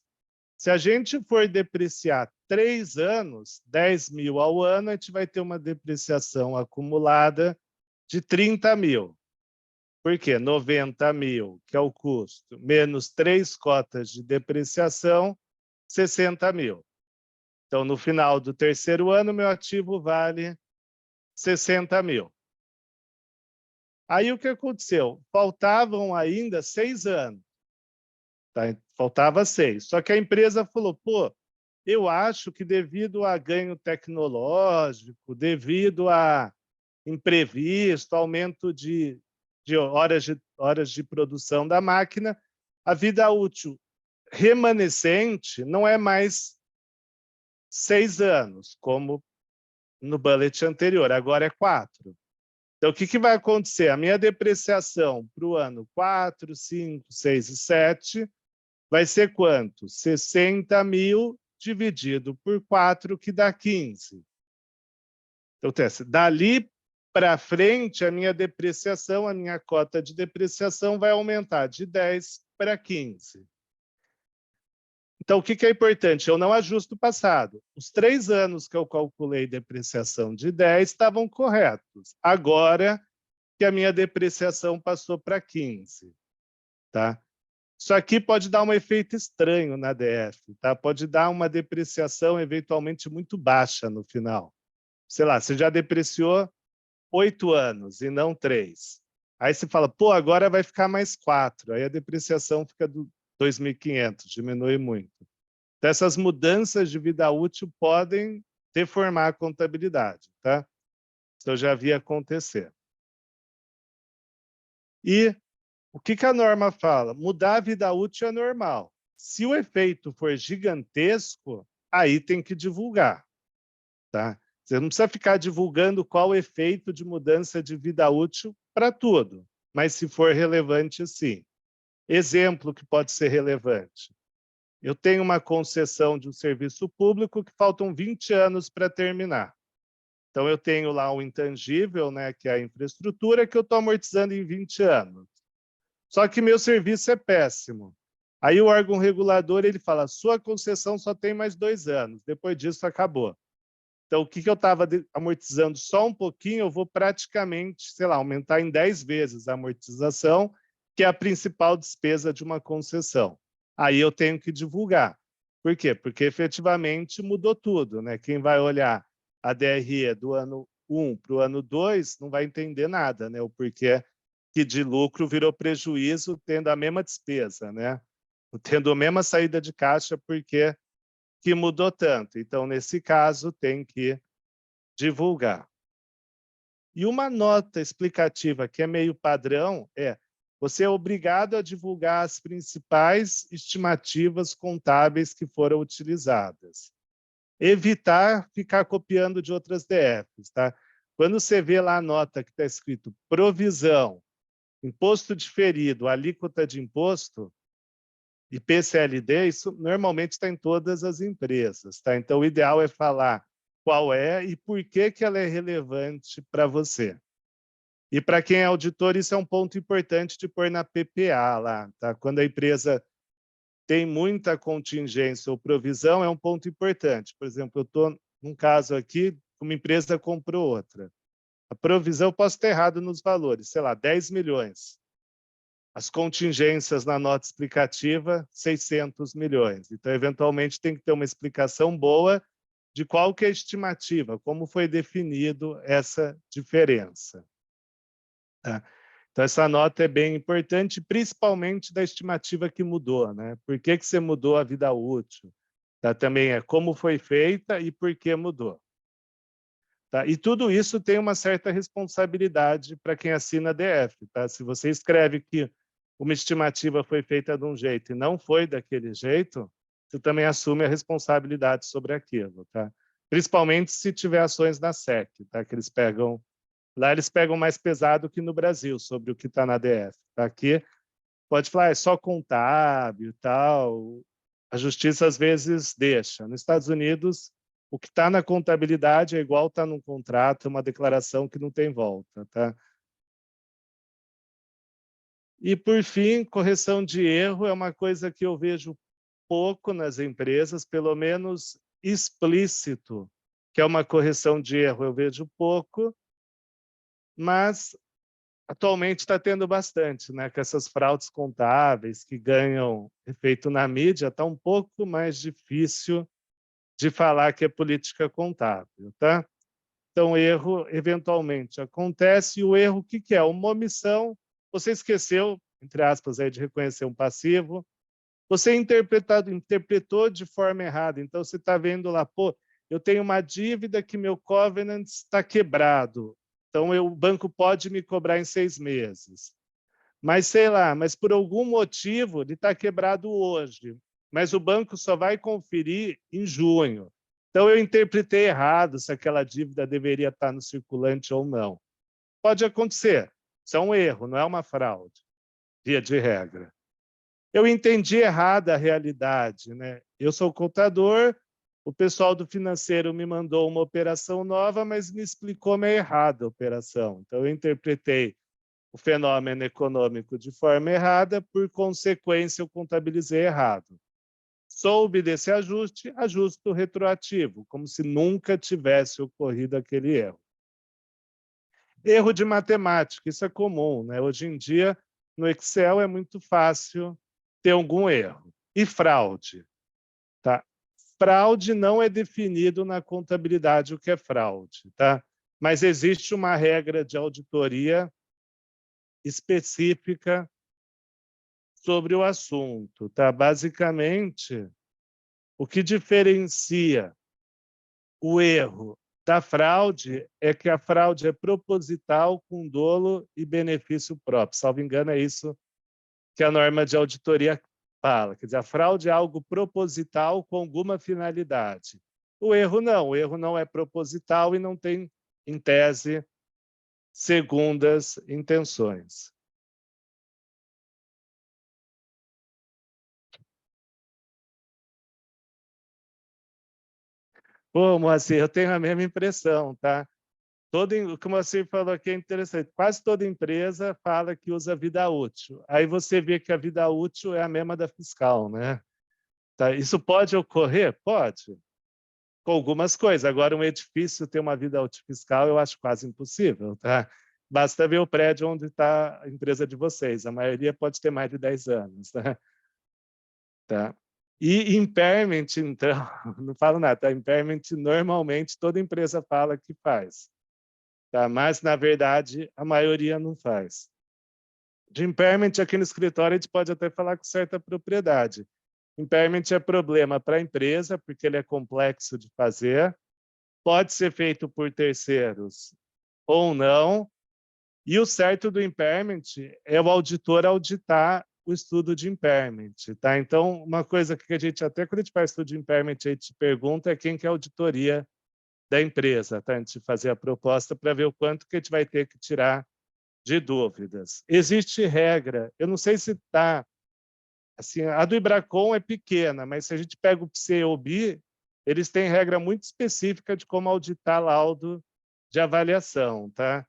Se a gente for depreciar 3 anos, 10 mil ao ano, a gente vai ter uma depreciação acumulada de 30 mil. Por quê? 90 mil, que é o custo, menos 3 cotas de depreciação, 60 mil. Então, no final do terceiro ano, meu ativo vale 60 mil. Aí, o que aconteceu? Faltavam ainda 6 anos. Tá? Faltava 6. Só que a empresa falou, pô, eu acho que devido a ganho tecnológico, devido a imprevisto, aumento de horas de produção da máquina, a vida útil remanescente não é mais 6 anos, como no bullet anterior, agora é 4. Então, o que vai acontecer? A minha depreciação para o ano 4, 5, 6 e 7 vai ser quanto? 60 mil dividido por 4, que dá 15. Então, dali para frente, a minha depreciação, a minha cota de depreciação vai aumentar de 10 para 15. Então, o que é importante? Eu não ajusto o passado. Os 3 anos que eu calculei depreciação de 10 estavam corretos. Agora que a minha depreciação passou para 15. Tá? Isso aqui pode dar um efeito estranho na DF. Tá? Pode dar uma depreciação eventualmente muito baixa no final. Sei lá, você já depreciou 8 anos e não 3. Aí você fala, pô, agora vai ficar mais 4. Aí a depreciação fica do 2.500, diminui muito. Então, essas mudanças de vida útil podem deformar a contabilidade, tá? Isso eu já vi acontecer. E o que a norma fala? Mudar a vida útil é normal. Se o efeito for gigantesco, aí tem que divulgar, tá? Você não precisa ficar divulgando qual o efeito de mudança de vida útil para tudo, mas se for relevante, sim. Exemplo que pode ser relevante. Eu tenho uma concessão de um serviço público que faltam 20 anos para terminar. Então, eu tenho lá um intangível, né, que é a infraestrutura, que eu estou amortizando em 20 anos. Só que meu serviço é péssimo. Aí o órgão regulador ele fala, sua concessão só tem mais 2 anos, depois disso acabou. Então, o que eu estava amortizando só um pouquinho, eu vou praticamente, sei lá, aumentar em 10 vezes a amortização, que é a principal despesa de uma concessão. Aí eu tenho que divulgar. Por quê? Porque efetivamente mudou tudo, né? Quem vai olhar a DRE do ano 1 para o ano 2 não vai entender nada, né? O porquê que de lucro virou prejuízo, tendo a mesma despesa, né? Tendo a mesma saída de caixa, porque que mudou tanto. Então, nesse caso, tem que divulgar. E uma nota explicativa que é meio padrão é: você é obrigado a divulgar as principais estimativas contábeis que foram utilizadas. Evitar ficar copiando de outras DFs, tá? Quando você vê lá a nota que está escrito provisão, imposto diferido, alíquota de imposto e PCLD, isso normalmente está em todas as empresas, tá? Então, o ideal é falar qual é e por que ela é relevante para você. E para quem é auditor, isso é um ponto importante de pôr na PPA lá, tá? Quando a empresa tem muita contingência ou provisão, é um ponto importante. Por exemplo, eu estou num caso aqui, uma empresa comprou outra. A provisão, posso estar errado nos valores, sei lá, 10 milhões. As contingências na nota explicativa, 600 milhões. Então, eventualmente, tem que ter uma explicação boa de qual que é a estimativa, como foi definido essa diferença. Tá? Então, essa nota é bem importante, principalmente da estimativa que mudou, né? Por que você mudou a vida útil? Tá? Também é como foi feita e por que mudou. Tá? E tudo isso tem uma certa responsabilidade para quem assina a DF. Tá? Se você escreve que uma estimativa foi feita de um jeito e não foi daquele jeito, você também assume a responsabilidade sobre aquilo. Tá? Principalmente se tiver ações na SEC, tá? Que eles pegam. Lá eles pegam mais pesado que no Brasil, sobre o que está na DF. Aqui pode falar, é só contábil e tal. A justiça, às vezes, deixa. Nos Estados Unidos, o que está na contabilidade é igual está num contrato, uma declaração que não tem volta. Tá? E, por fim, correção de erro é uma coisa que eu vejo pouco nas empresas, pelo menos explícito, que é uma correção de erro, eu vejo pouco, mas atualmente está tendo bastante, né? Com essas fraudes contábeis que ganham efeito na mídia, está um pouco mais difícil de falar que é política contábil, tá? Então, erro eventualmente acontece. E o erro, o que é? Uma omissão. Você esqueceu, entre aspas, aí, de reconhecer um passivo. Você interpretou de forma errada. Então, você está vendo lá, pô, eu tenho uma dívida que meu covenant está quebrado. Então, o banco pode me cobrar em 6 meses. Mas, sei lá, mas por algum motivo ele está quebrado hoje. Mas o banco só vai conferir em junho. Então, eu interpretei errado se aquela dívida deveria estar no circulante ou não. Pode acontecer. Isso é um erro, não é uma fraude, via de regra. Eu entendi errado a realidade, né? Eu sou contador, o pessoal do financeiro me mandou uma operação nova, mas me explicou meio errada a operação. Então, eu interpretei o fenômeno econômico de forma errada, por consequência, eu contabilizei errado. Soube desse ajuste, ajusto retroativo, como se nunca tivesse ocorrido aquele erro. Erro de matemática, isso é comum, né? Hoje em dia, no Excel é muito fácil ter algum erro. E fraude? Tá? Fraude não é definido na contabilidade o que é fraude, tá? Mas existe uma regra de auditoria específica sobre o assunto, tá? Basicamente, o que diferencia o erro da fraude é que a fraude é proposital, com dolo e benefício próprio. Salvo engano, é isso que a norma de auditoria fala. Quer dizer, a fraude é algo proposital com alguma finalidade. O erro não é proposital e não tem, em tese, segundas intenções. Pô, Moacir, eu tenho a mesma impressão, tá? Como você falou aqui, é interessante. Quase toda empresa fala que usa vida útil. Aí você vê que a vida útil é a mesma da fiscal, né? Tá? Isso pode ocorrer? Pode. Com algumas coisas. Agora, um edifício ter uma vida útil fiscal, eu acho quase impossível, tá? Basta ver o prédio onde está a empresa de vocês. A maioria pode ter mais de 10 anos, tá? Tá? E impairment, então, não falo nada, tá? Impairment, normalmente, toda empresa fala que faz. Tá? Mas, na verdade, a maioria não faz. De impairment, aqui no escritório, a gente pode até falar com certa propriedade. Impairment é problema para a empresa, porque ele é complexo de fazer, pode ser feito por terceiros ou não, e o certo do impairment é o auditor auditar o estudo de impairment. Tá? Então, uma coisa que a gente, até quando a gente faz estudo de impairment, a gente pergunta é quem que é a auditoria da empresa, tá? Antes de fazer a proposta, para ver o quanto que a gente vai ter que tirar de dúvidas. Existe regra, eu não sei se está... Assim, a do Ibracon é pequena, mas se a gente pega o PCOB, eles têm regra muito específica de como auditar laudo de avaliação. Tá?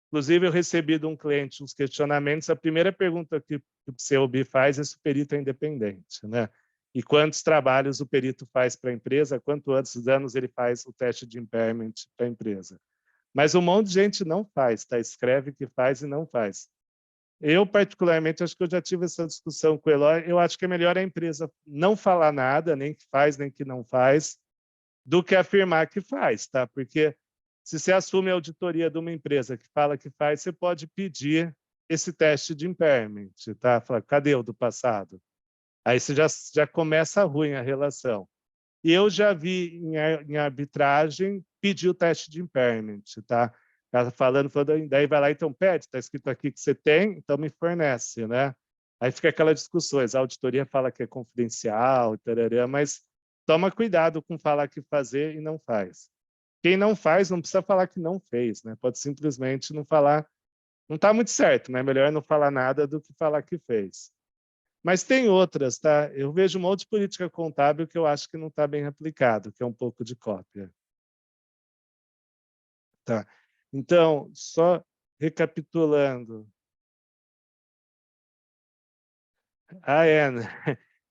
Inclusive, eu recebi de um cliente uns questionamentos. A primeira pergunta que o PCOB faz é se o perito é independente. Né? E quantos trabalhos o perito faz para a empresa, quantos anos ele faz o teste de impairment para a empresa. Mas um monte de gente não faz, tá? Escreve que faz e não faz. Eu, particularmente, acho que eu já tive essa discussão com o Eloy, eu acho que é melhor a empresa não falar nada, nem que faz, nem que não faz, do que afirmar que faz, tá? Porque se você assume a auditoria de uma empresa que fala que faz, você pode pedir esse teste de impairment, tá? Fala, cadê o do passado? Aí você já começa ruim a relação. E eu já vi em arbitragem pedir o teste de impairment, tá? Ela falando, daí vai lá, então pede, está escrito aqui que você tem, então me fornece, né? Aí fica aquela discussão, a auditoria fala que é confidencial, tarará, mas toma cuidado com falar que fazer e não faz. Quem não faz não precisa falar que não fez, né? Pode simplesmente não falar, não está muito certo, né? Melhor não falar nada do que falar que fez. Mas tem outras, tá? Eu vejo um monte de política contábil que eu acho que não está bem aplicado, que é um pouco de cópia. Tá? Então, só recapitulando. Né?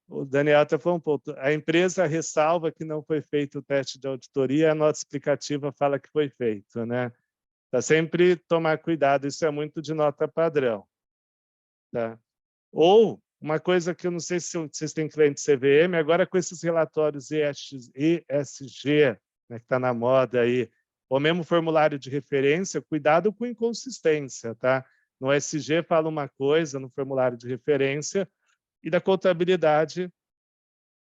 O Daniel até falou um pouco. A empresa ressalva que não foi feito o teste de auditoria, a nota explicativa fala que foi feito, né? Tá sempre tomar cuidado, isso é muito de nota padrão. Tá? Ou uma coisa que eu não sei se vocês têm cliente CVM, agora com esses relatórios ESG, né, que está na moda aí, ou mesmo formulário de referência, cuidado com inconsistência, tá? No ESG fala uma coisa, no formulário de referência, e da contabilidade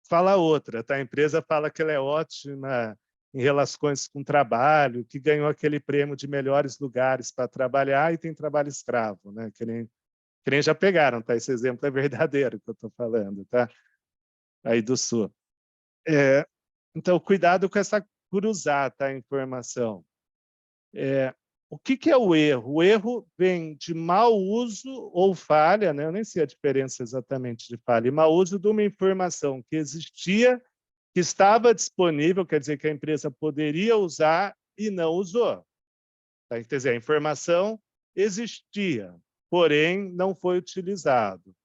fala outra, tá? A empresa fala que ela é ótima em relações com trabalho, que ganhou aquele prêmio de melhores lugares para trabalhar e tem trabalho escravo, né? Que nem já pegaram, tá? Esse exemplo é verdadeiro que eu estou falando, tá? Aí do Sul. Então, cuidado com essa cruzar, tá? A informação. O que é o erro? O erro vem de mau uso ou falha, né? Eu nem sei a diferença exatamente de falha e mau uso de uma informação que existia, que estava disponível, quer dizer que a empresa poderia usar e não usou. Tá? Quer dizer, a informação existia, porém não foi utilizado.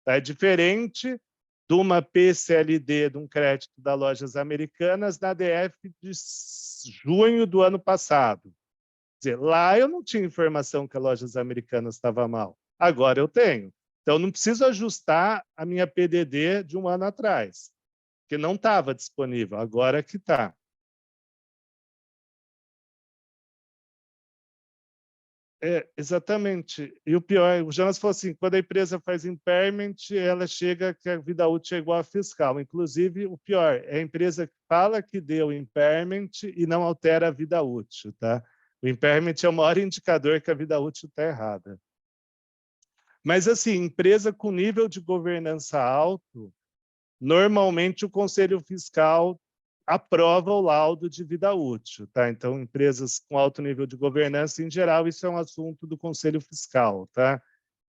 Tá? É diferente de uma PCLD, de um crédito das Lojas Americanas, na DF de junho do ano passado. Quer dizer, lá eu não tinha informação que a Lojas Americanas estava mal. Agora eu tenho. Então, não preciso ajustar a minha PDD de um ano atrás, que não estava disponível, agora que está. Exatamente. E o pior, o Jonas falou assim, quando a empresa faz impairment, ela chega que a vida útil é igual a fiscal. Inclusive, o pior, é a empresa que fala que deu impairment e não altera a vida útil. Tá? O impairment é o maior indicador que a vida útil está errada. Mas, assim, empresa com nível de governança alto, normalmente o Conselho Fiscal aprova o laudo de vida útil. Tá? Então, empresas com alto nível de governança, em geral, isso é um assunto do Conselho Fiscal. Tá?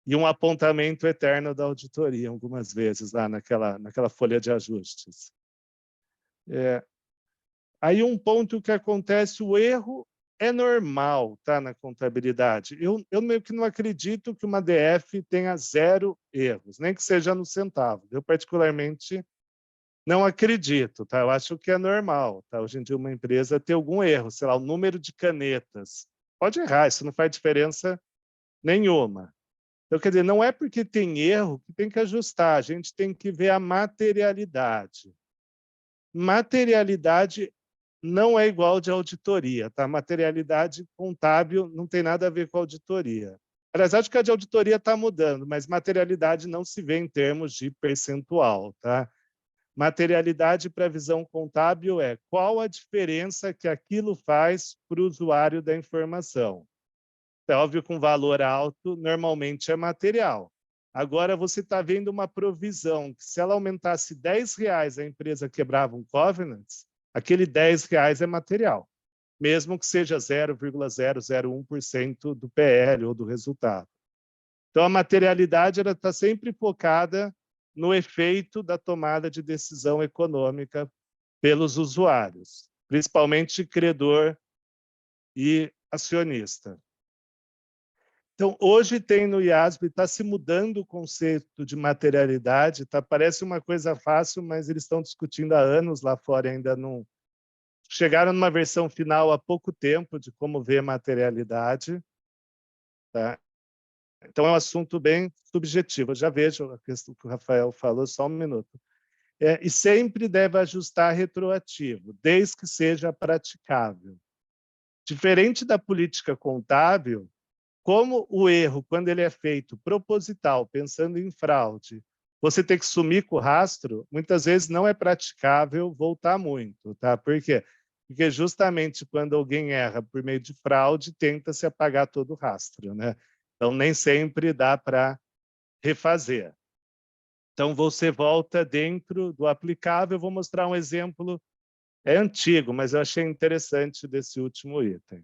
E um apontamento eterno da auditoria, algumas vezes, lá naquela folha de ajustes. Aí um ponto que acontece, o erro é normal, tá, na contabilidade. Eu meio que não acredito que uma DF tenha 0 erros, nem que seja no centavo. Eu, particularmente, não acredito, tá? Eu acho que é normal, tá? Hoje em dia, uma empresa ter algum erro, sei lá, o número de canetas. Pode errar, isso não faz diferença nenhuma. Então, quer dizer, não é porque tem erro que tem que ajustar, a gente tem que ver a materialidade. Materialidade não é igual de auditoria, tá? Materialidade contábil não tem nada a ver com auditoria. Apesar de que a de auditoria está mudando, mas materialidade não se vê em termos de percentual, tá? Materialidade para a visão contábil é qual a diferença que aquilo faz para o usuário da informação. É óbvio que um valor alto normalmente é material. Agora você está vendo uma provisão que se ela aumentasse R$10, a empresa quebrava um covenant, aquele R$10 é material, mesmo que seja 0,001% do PL ou do resultado. Então, a materialidade está sempre focada no efeito da tomada de decisão econômica pelos usuários, principalmente credor e acionista. Então, hoje tem no IASB, está se mudando o conceito de materialidade, tá? Parece uma coisa fácil, mas eles estão discutindo há anos lá fora, ainda não chegaram numa versão final há pouco tempo de como ver materialidade. Tá? Então, é um assunto bem subjetivo. Eu já vejo a questão que o Rafael falou, só um minuto. E sempre deve ajustar retroativo, desde que seja praticável. Diferente da política contábil, como o erro, quando ele é feito proposital, pensando em fraude, você tem que sumir com o rastro, muitas vezes não é praticável voltar muito. Tá? Por quê? Porque justamente quando alguém erra por meio de fraude, tenta-se apagar todo o rastro. Né? Então, nem sempre dá para refazer. Então, você volta dentro do aplicável. Eu vou mostrar um exemplo, é antigo, mas eu achei interessante desse último item.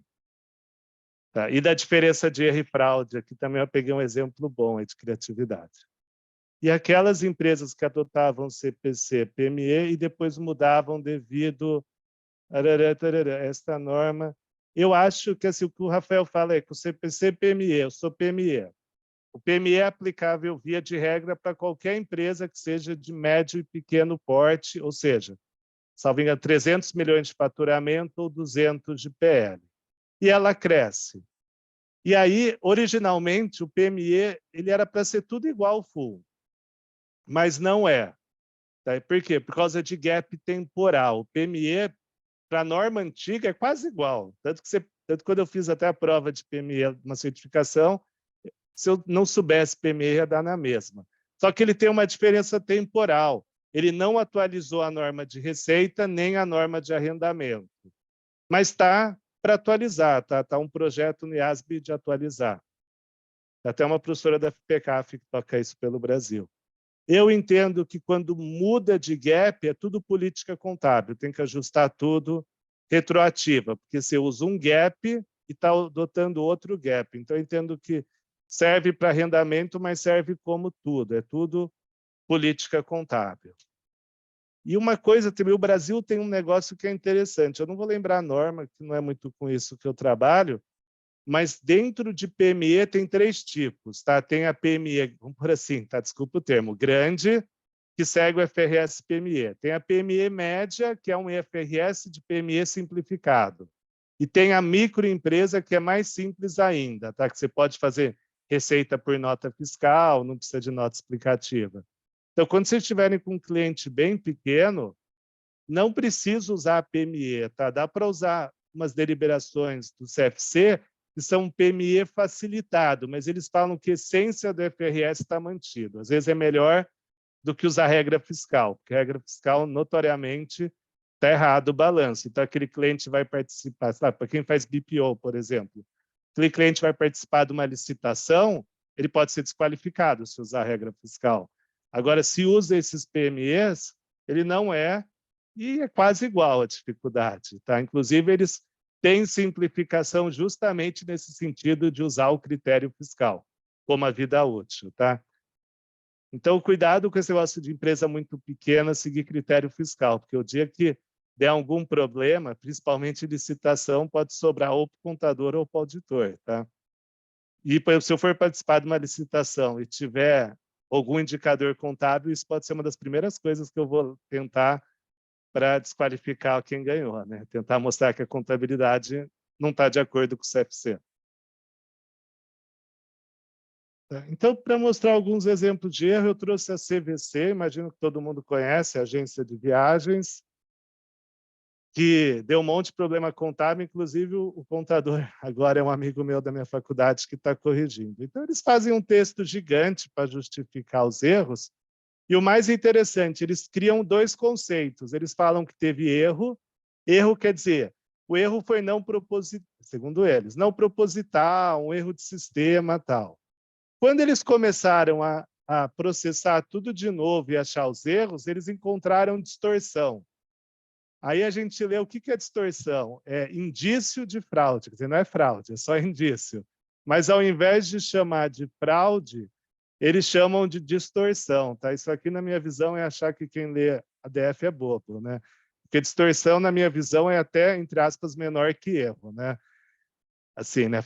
Tá? E da diferença de erro e fraude, aqui também eu peguei um exemplo bom de criatividade. E aquelas empresas que adotavam CPC, PME e depois mudavam devido a esta norma. Eu acho que assim, o que o Rafael fala é que o CPC, PME, eu sou PME. O PME é aplicável, via de regra, para qualquer empresa que seja de médio e pequeno porte, ou seja, salvo engano, 300 milhões de faturamento ou 200 de PL. E ela cresce. E aí, originalmente, o PME ele era para ser tudo igual ao full, mas não é. Tá? Por quê? Por causa de gap temporal. O PME, para a norma antiga, é quase igual. Tanto que quando eu fiz até a prova de PME, uma certificação, se eu não soubesse PME, ia dar na mesma. Só que ele tem uma diferença temporal. Ele não atualizou a norma de receita nem a norma de arrendamento. Mas está para atualizar, tá um projeto no IASB de atualizar. Até uma professora da FPCAF que toca isso pelo Brasil. Eu entendo que quando muda de gap, é tudo política contábil, tem que ajustar tudo retroativa, porque você usa um gap e está adotando outro gap. Então, eu entendo que serve para arrendamento, mas serve como tudo, é tudo política contábil. E uma coisa também, o Brasil tem um negócio que é interessante, eu não vou lembrar a norma, que não é muito com isso que eu trabalho, mas dentro de PME tem 3 tipos. Tá? Tem a PME, vamos por assim, tá? Desculpa o termo, grande, que segue o FRS PME. Tem a PME média, que é um IFRS de PME simplificado. E tem a microempresa, que é mais simples ainda, tá? Que você pode fazer receita por nota fiscal, não precisa de nota explicativa. Então, quando vocês estiverem com um cliente bem pequeno, não precisa usar a PME, tá? Dá para usar umas deliberações do CFC que são um PME facilitado, mas eles falam que a essência do FRS está mantido. Às vezes é melhor do que usar regra fiscal, porque a regra fiscal, notoriamente, está errado o balanço. Então, aquele cliente vai participar, sabe, para quem faz BPO, por exemplo, aquele cliente vai participar de uma licitação, ele pode ser desqualificado se usar a regra fiscal. Agora, se usa esses PMEs, ele não é, e é quase igual a dificuldade. Tá? Inclusive, eles têm simplificação justamente nesse sentido de usar o critério fiscal como a vida útil. Tá? Então, cuidado com esse negócio de empresa muito pequena seguir critério fiscal, porque o dia que der algum problema, principalmente licitação, pode sobrar ou para o contador ou para o auditor. Tá? E se eu for participar de uma licitação e tiver algum indicador contábil, isso pode ser uma das primeiras coisas que eu vou tentar para desqualificar quem ganhou, né? Tentar mostrar que a contabilidade não está de acordo com o CFC. Então, para mostrar alguns exemplos de erro, eu trouxe a CVC, imagino que todo mundo conhece, a Agência de Viagens. que deu um monte de problema contábil, inclusive o contador agora é um amigo meu da minha faculdade que está corrigindo. Então, eles fazem um texto gigante para justificar os erros, e o mais interessante, eles criam dois conceitos. Eles falam que teve erro. Erro quer dizer, o erro foi não proposital, segundo eles, não proposital, um erro de sistema, tal. Quando eles começaram a processar tudo de novo e achar os erros, eles encontraram distorção. Aí a gente lê o que é distorção? É indício de fraude, quer dizer, não é fraude, é só indício. Mas ao invés de chamar de fraude, eles chamam de distorção, tá? Isso aqui, na minha visão, é achar que quem lê ADF é bobo, né? Porque distorção, na minha visão, é até, entre aspas, menor que erro, né? Assim, né?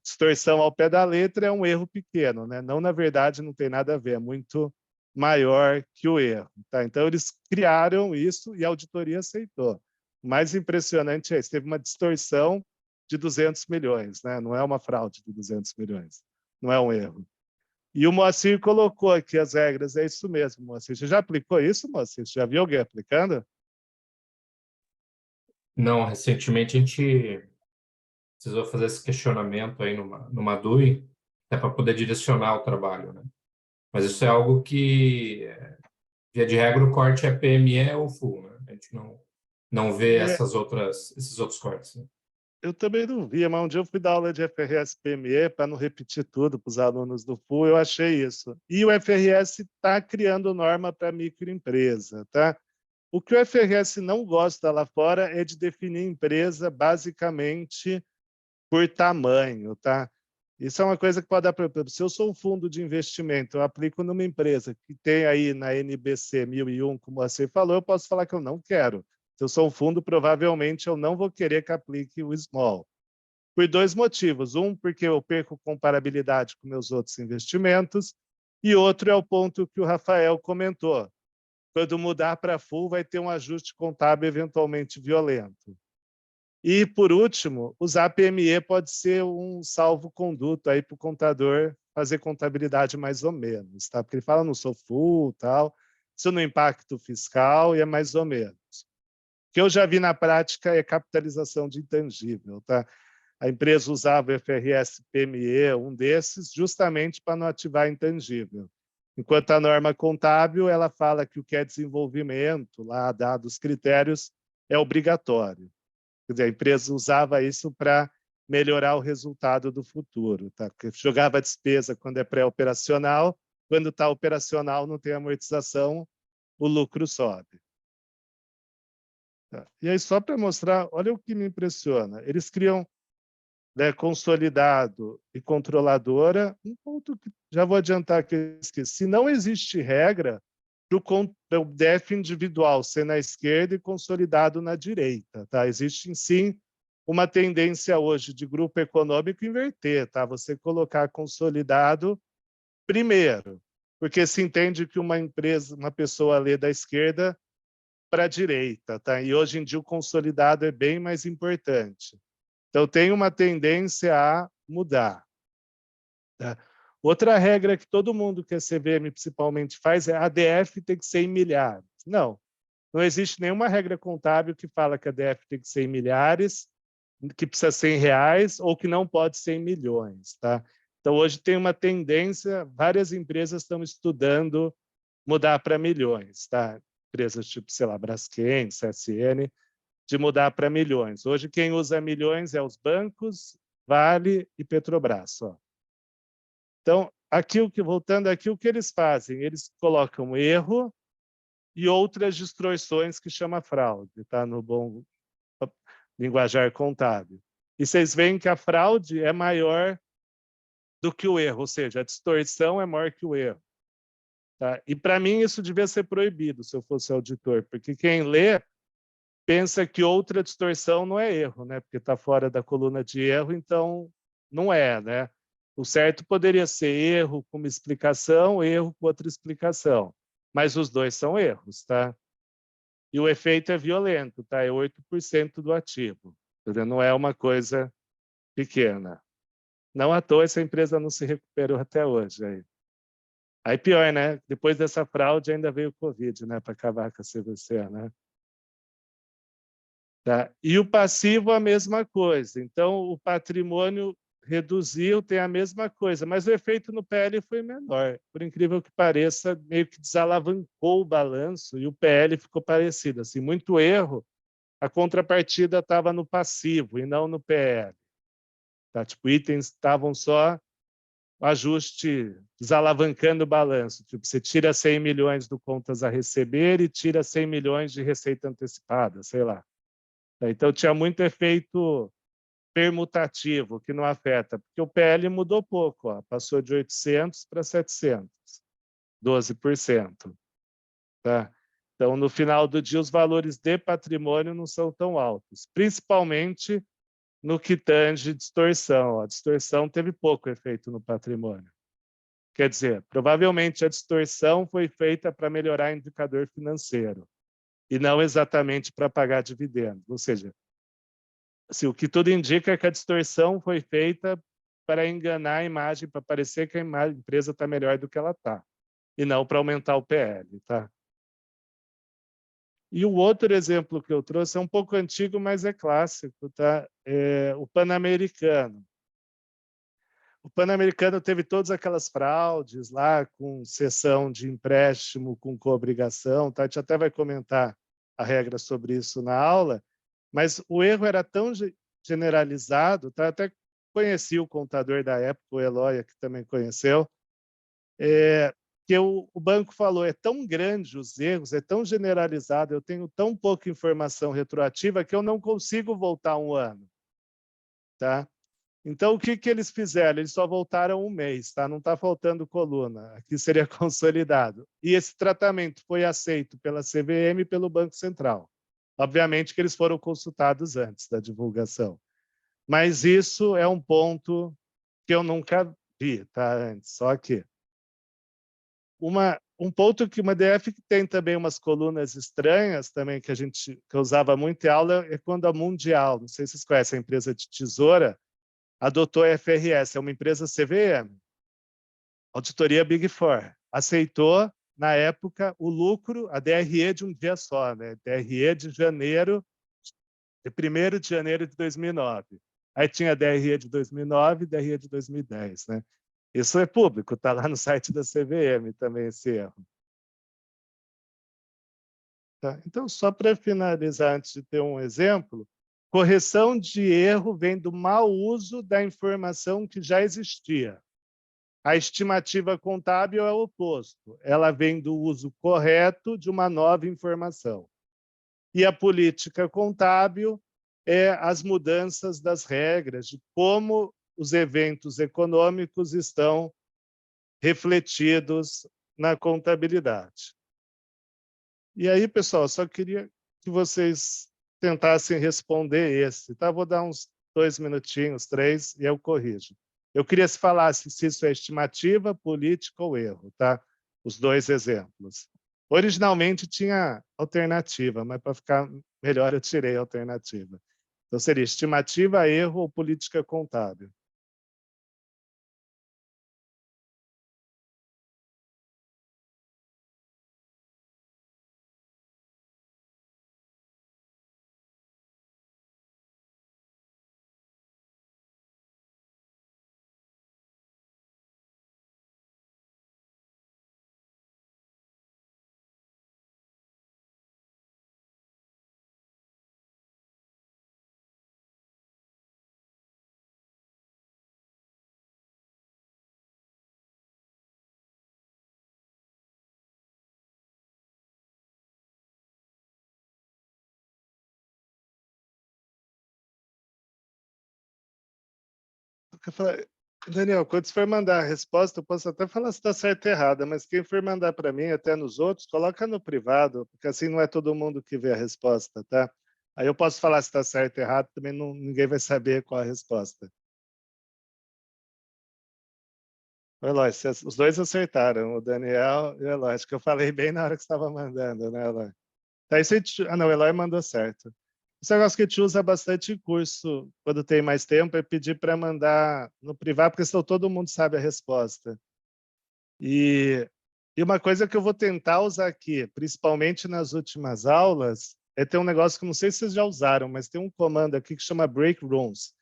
Distorção ao pé da letra é um erro pequeno, né? Não, na verdade, não tem nada a ver, é muito maior que o erro, tá? Então, eles criaram isso e a auditoria aceitou. O mais impressionante é isso, teve uma distorção de 200 milhões, né? Não é uma fraude de 200 milhões, não é um erro. E o Moacir colocou aqui as regras, é isso mesmo, Moacir. Você já aplicou isso, Moacir? Você já viu alguém aplicando? Não, recentemente a gente precisou fazer esse questionamento aí numa DUI, até para poder direcionar o trabalho, né? Mas isso é algo que, via de regra, o corte é PME ou full, né? A gente não vê É, esses outros cortes, né? eu também não via, mas um dia eu fui dar aula de FRS PME para não repetir tudo para os alunos do FU, eu achei isso. E o FRS está criando norma para microempresa, tá? O que o FRS não gosta lá fora é de definir empresa basicamente por tamanho, tá? Isso é uma coisa que pode dar para... Se eu sou um fundo de investimento, eu aplico numa empresa que tem aí na NBC 1001, como você falou, eu posso falar que eu não quero. Se eu sou um fundo, provavelmente eu não vou querer que aplique o small. Por dois motivos. Um, porque eu perco comparabilidade com meus outros investimentos, e outro é o ponto que o Rafael comentou. Quando mudar para full, vai ter um ajuste contábil eventualmente violento. E, por último, usar PME pode ser um salvo-conduto aí para o contador fazer contabilidade mais ou menos, tá? Porque ele fala, não sou full, tal, isso não impacta o fiscal e é mais ou menos. O que eu já vi na prática é capitalização de intangível, tá? A empresa usava o FRS PME, um desses, justamente para não ativar intangível. Enquanto a norma contábil, ela fala que o que é desenvolvimento, lá, dados os critérios, é obrigatório. Quer dizer, a empresa usava isso para melhorar o resultado do futuro. Tá? Porque jogava despesa quando é pré-operacional, quando está operacional, não tem amortização, o lucro sobe. Tá? E aí, só para mostrar, olha o que me impressiona. Eles criam, né, consolidado e controladora, um ponto que já vou adiantar que se não existe regra para o DEF individual ser na esquerda e consolidado na direita. Tá? Existe, sim, uma tendência hoje de grupo econômico inverter, tá? Você colocar consolidado primeiro, porque se entende que uma empresa, uma pessoa lê da esquerda para a direita, tá? E hoje em dia o consolidado é bem mais importante. Então tem uma tendência a mudar. Tá? Outra regra que todo mundo que é CVM principalmente faz é a ADF tem que ser em milhares. Não, não existe nenhuma regra contábil que fala que a ADF tem que ser em milhares, que precisa ser em reais ou que não pode ser em milhões. Tá? Então, hoje tem uma tendência, várias empresas estão estudando mudar para milhões. Tá? Empresas tipo, sei lá, Braskem, CSN, de mudar para milhões. Hoje, quem usa milhões é os bancos, Vale e Petrobras. Só. Então, voltando aqui, o que eles fazem? Eles colocam erro e outras distorções que chama fraude, tá? No bom linguajar contábil. E vocês veem que a fraude é maior do que o erro, ou seja, a distorção é maior que o erro. Tá? E, para mim, isso devia ser proibido, se eu fosse auditor, porque quem lê pensa que outra distorção não é erro, né? Porque está fora da coluna de erro, então não é, né? O certo poderia ser erro com uma explicação, erro com outra explicação. Mas os dois são erros, tá? E o efeito é violento, tá? É 8% do ativo. Não é uma coisa pequena. Não à toa essa empresa não se recuperou até hoje. Aí pior, né? Depois dessa fraude ainda veio o Covid, né? Para acabar com a CVC, né? Tá? E o passivo, a mesma coisa. Então, o patrimônio reduziu, tem a mesma coisa, mas o efeito no PL foi menor. Por incrível que pareça, meio que desalavancou o balanço e o PL ficou parecido. Assim, muito erro, a contrapartida estava no passivo e não no PL. Tá? Tipo, itens estavam só o ajuste desalavancando o balanço. Tipo, você tira 100 milhões do contas a receber e tira 100 milhões de receita antecipada, sei lá. Então, tinha muito efeito permutativo, que não afeta, porque o PL mudou pouco, ó, passou de 800 para 700, 12%. Tá? Então, no final do dia, os valores de patrimônio não são tão altos, principalmente no que tange distorção. A distorção teve pouco efeito no patrimônio. Quer dizer, provavelmente a distorção foi feita para melhorar o indicador financeiro e não exatamente para pagar dividendos. Ou seja, assim, o que tudo indica é que a distorção foi feita para enganar a imagem, para parecer que a empresa está melhor do que ela está, e não para aumentar o PL. Tá? E o outro exemplo que eu trouxe é um pouco antigo, mas é clássico, tá? O Pan-Americano. O Pan-Americano teve todas aquelas fraudes lá, com cessão de empréstimo com coobrigação, tá? A gente até vai comentar a regra sobre isso na aula, mas o erro era tão generalizado, tá? Até conheci o contador da época, o Eloy, que também conheceu, que o banco falou, é tão grande os erros, é tão generalizado, eu tenho tão pouca informação retroativa que eu não consigo voltar um ano. Tá? Então, o que eles fizeram? Eles só voltaram um mês, tá? Não está faltando coluna, aqui seria consolidado. E esse tratamento foi aceito pela CVM e pelo Banco Central. Obviamente que eles foram consultados antes da divulgação. Mas isso é um ponto que eu nunca vi, tá? Antes, só que um ponto que uma DF que tem também umas colunas estranhas também que eu usava muito em aula é quando a Mundial, não sei se vocês conhecem a empresa de tesoura, adotou a FRS, é uma empresa CVM, auditoria Big Four, aceitou na época o lucro, a DRE de um dia só, né? DRE de janeiro, de 1º de janeiro de 2009. Aí tinha a DRE de 2009 e DRE de 2010, né? Isso é público, está lá no site da CVM também esse erro. Tá? Então, só para finalizar, antes de ter um exemplo, correção de erro vem do mau uso da informação que já existia. A estimativa contábil é o oposto. Ela vem do uso correto de uma nova informação. E a política contábil é as mudanças das regras, de como os eventos econômicos estão refletidos na contabilidade. E aí, pessoal, só queria que vocês tentassem responder esse. Tá? Vou dar uns 2 minutinhos, 3, e eu corrijo. Eu queria se falasse se isso é estimativa, política ou erro, tá? Os 2 exemplos. Originalmente tinha alternativa, mas para ficar melhor eu tirei a alternativa. Então seria estimativa, erro ou política contábil. Daniel, quando você for mandar a resposta, eu posso até falar se está certa ou errada, mas quem for mandar para mim, até nos outros, coloca no privado, porque assim não é todo mundo que vê a resposta, tá? Aí eu posso falar se está certo ou errado, também não, ninguém vai saber qual a resposta. O Eloy, os 2 acertaram, o Daniel e o Eloy. Acho que eu falei bem na hora que você estava mandando, né, Eloy? Tá, não, o Eloy mandou certo. Esse negócio que a gente usa bastante em curso, quando tem mais tempo, é pedir para mandar no privado, porque senão todo mundo sabe a resposta. E uma coisa que eu vou tentar usar aqui, principalmente nas últimas aulas, tem um negócio que não sei se vocês já usaram, mas tem um comando aqui que chama break rooms.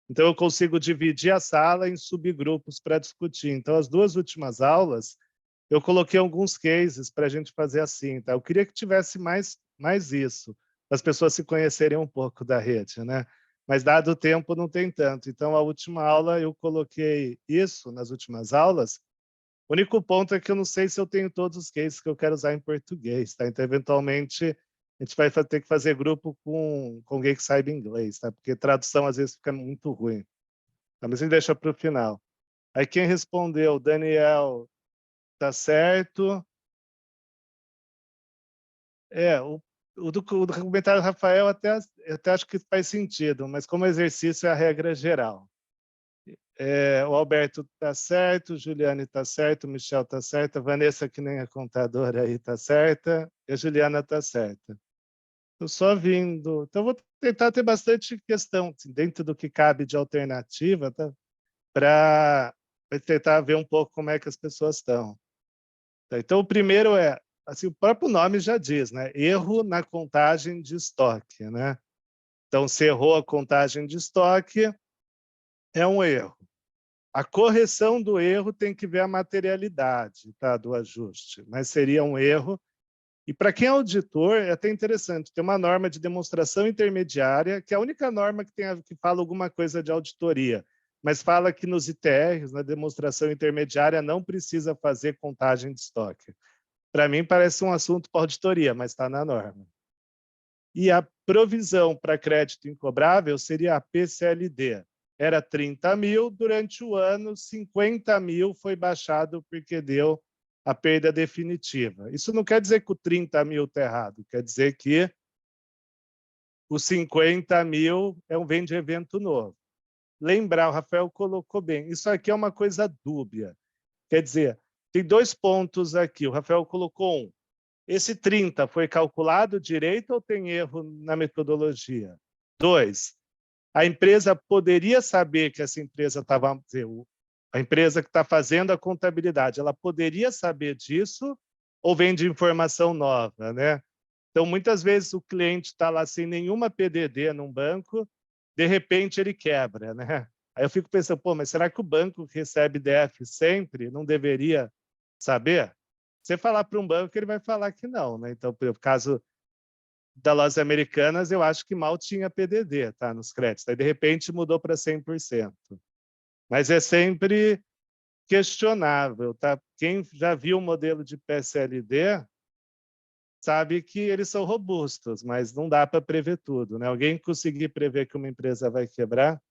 Então, eu consigo dividir a sala em subgrupos para discutir. Então, as 2 últimas aulas, eu coloquei alguns cases para a gente fazer assim. Tá? Eu queria que tivesse mais isso, para as pessoas se conhecerem um pouco da rede, né? Mas, dado o tempo, não tem tanto. Então, a última aula, eu coloquei isso nas últimas aulas. O único ponto é que eu não sei se eu tenho todos os cases que eu quero usar em português. Tá? Então, eventualmente, a gente vai ter que fazer grupo com alguém que saiba inglês, tá? Porque tradução às vezes fica muito ruim. Tá? Mas a gente deixa para o final. Aí quem respondeu, Daniel, tá certo. O comentário do Rafael até acho que faz sentido, mas como exercício é a regra geral. O Alberto tá certo, o Juliane tá certo, o Michel tá certo, a Vanessa, que nem a contadora aí, tá certa, e a Juliana tá certa. Estou só vindo. Então, vou tentar ter bastante questão assim, dentro do que cabe de alternativa, tá? Para tentar ver um pouco como é que as pessoas estão. Tá? Então, o primeiro é, assim, o próprio nome já diz, né? Erro na contagem de estoque, né? Então, se errou a contagem de estoque, é um erro. A correção do erro tem que ver a materialidade, tá, do ajuste, mas seria um erro. E para quem é auditor, é até interessante, tem uma norma de demonstração intermediária, que é a única norma que fala alguma coisa de auditoria, mas fala que nos ITRs, na demonstração intermediária, não precisa fazer contagem de estoque. Para mim, parece um assunto para auditoria, mas está na norma. E a provisão para crédito incobrável seria a PCLD. Era 30 mil, durante o ano, 50 mil foi baixado porque deu a perda definitiva. Isso não quer dizer que o 30 mil está errado, quer dizer que os 50 mil vem de evento novo. Lembrar, o Rafael colocou bem, isso aqui é uma coisa dúbia. Quer dizer, tem 2 pontos aqui, o Rafael colocou um. Esse 30 foi calculado direito ou tem erro na metodologia? 2, a empresa poderia saber que essa empresa estava... A empresa que está fazendo a contabilidade, ela poderia saber disso ou vem de informação nova, né? Então, muitas vezes o cliente está lá sem nenhuma PDD num banco, de repente ele quebra, né? Aí eu fico pensando, pô, mas será que o banco que recebe DF sempre não deveria saber? Você falar para um banco, ele vai falar que não, né? Então, por caso da Lojas Americanas, eu acho que mal tinha PDD, tá, nos créditos. Aí, de repente, mudou para 100%. Mas é sempre questionável, tá? Quem já viu o modelo de PSLD sabe que eles são robustos, mas não dá para prever tudo, né? Alguém conseguir prever que uma empresa vai quebrar?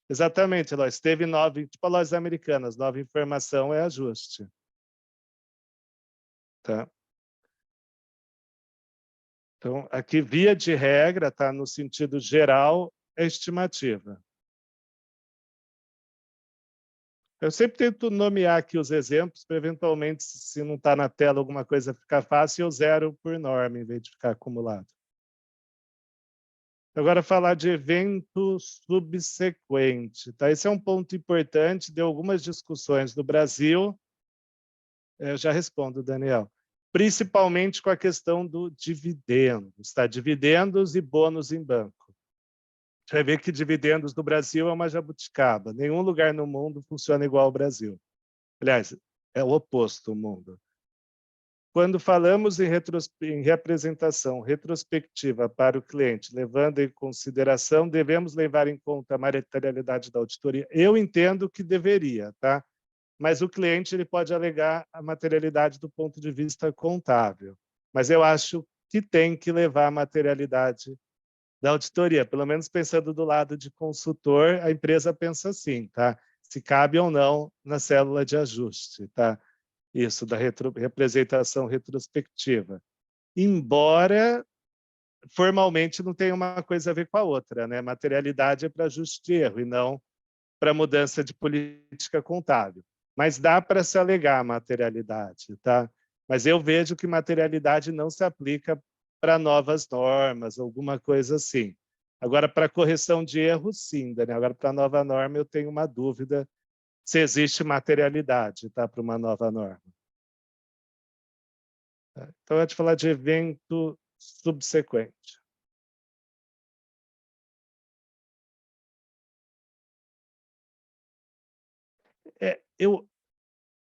Exatamente, Lois. Teve 9, tipo a Lojas Americanas, 9 informação é ajuste. Tá? Então, aqui, via de regra, tá? No sentido geral, é estimativa. Eu sempre tento nomear aqui os exemplos para, eventualmente, se não está na tela alguma coisa ficar fácil, eu zero por norma, em vez de ficar acumulado. Agora, falar de evento subsequente. Tá? Esse é um ponto importante, deu algumas discussões no Brasil. Eu já respondo, Daniel. Principalmente com a questão do dividendos. Tá? Dividendos e bônus em banco. Você vai ver que dividendos no Brasil é uma jabuticaba. Nenhum lugar no mundo funciona igual ao Brasil. Aliás, é o oposto do mundo. Quando falamos em representação retrospectiva para o cliente, levando em consideração, devemos levar em conta a materialidade da auditoria? Eu entendo que deveria, tá? Mas o cliente ele pode alegar a materialidade do ponto de vista contábil. Mas eu acho que tem que levar a materialidade da auditoria, pelo menos pensando do lado de consultor, a empresa pensa assim, tá? Se cabe ou não na célula de ajuste, tá? Isso, da representação retrospectiva. Embora, formalmente, não tenha uma coisa a ver com a outra, né? Materialidade é para ajuste de erro e não para mudança de política contábil. Mas dá para se alegar a materialidade, tá? Mas eu vejo que materialidade não se aplica para novas normas, alguma coisa assim. Agora, para correção de erros, sim, Daniel. Agora, para nova norma, eu tenho uma dúvida se existe materialidade, tá, para uma nova norma. Então, eu vou te falar de evento subsequente.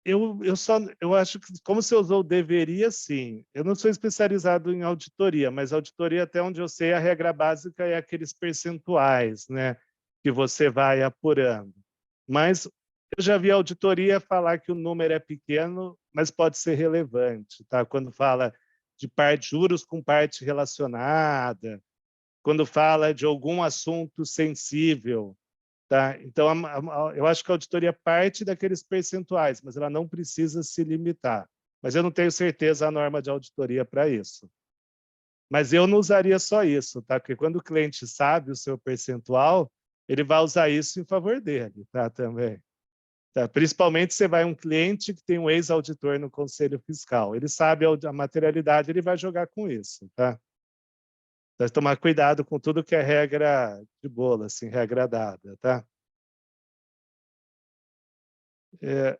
Eu acho que, como você usou deveria, sim. Eu não sou especializado em auditoria, mas auditoria, até onde eu sei, a regra básica é aqueles percentuais, né, que você vai apurando. Mas eu já vi a auditoria falar que o número é pequeno, mas pode ser relevante, tá? Quando fala de juros com parte relacionada, quando fala de algum assunto sensível, tá? Então, eu acho que a auditoria parte daqueles percentuais, mas ela não precisa se limitar. Mas eu não tenho certeza a norma de auditoria para isso. Mas eu não usaria só isso, tá? Porque quando o cliente sabe o seu percentual, ele vai usar isso em favor dele, tá? Também. Tá? Principalmente se vai um cliente que tem um ex-auditor no Conselho Fiscal. Ele sabe a materialidade, ele vai jogar com isso, tá? Então, tomar cuidado com tudo que é regra de bolo, assim, regra dada, tá? E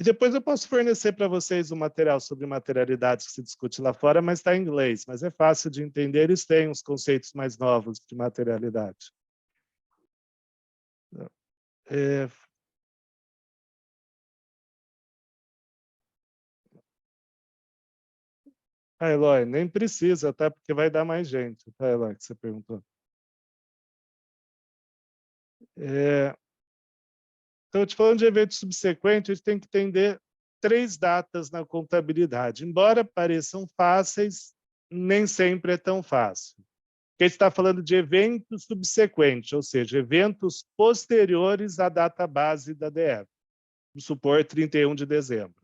depois eu posso fornecer para vocês um material sobre materialidades que se discute lá fora, mas está em inglês, mas é fácil de entender, eles têm uns conceitos mais novos de materialidade. É... Ah, Eloy, nem precisa, tá? Porque vai dar mais gente, tá, Eloy, que você perguntou. Então, te falando de evento subsequente, a gente tem que entender 3 datas na contabilidade. Embora pareçam fáceis, nem sempre é tão fácil. Porque a gente está falando de eventos subsequentes, ou seja, eventos posteriores à data base da DF, vamos supor 31 de dezembro.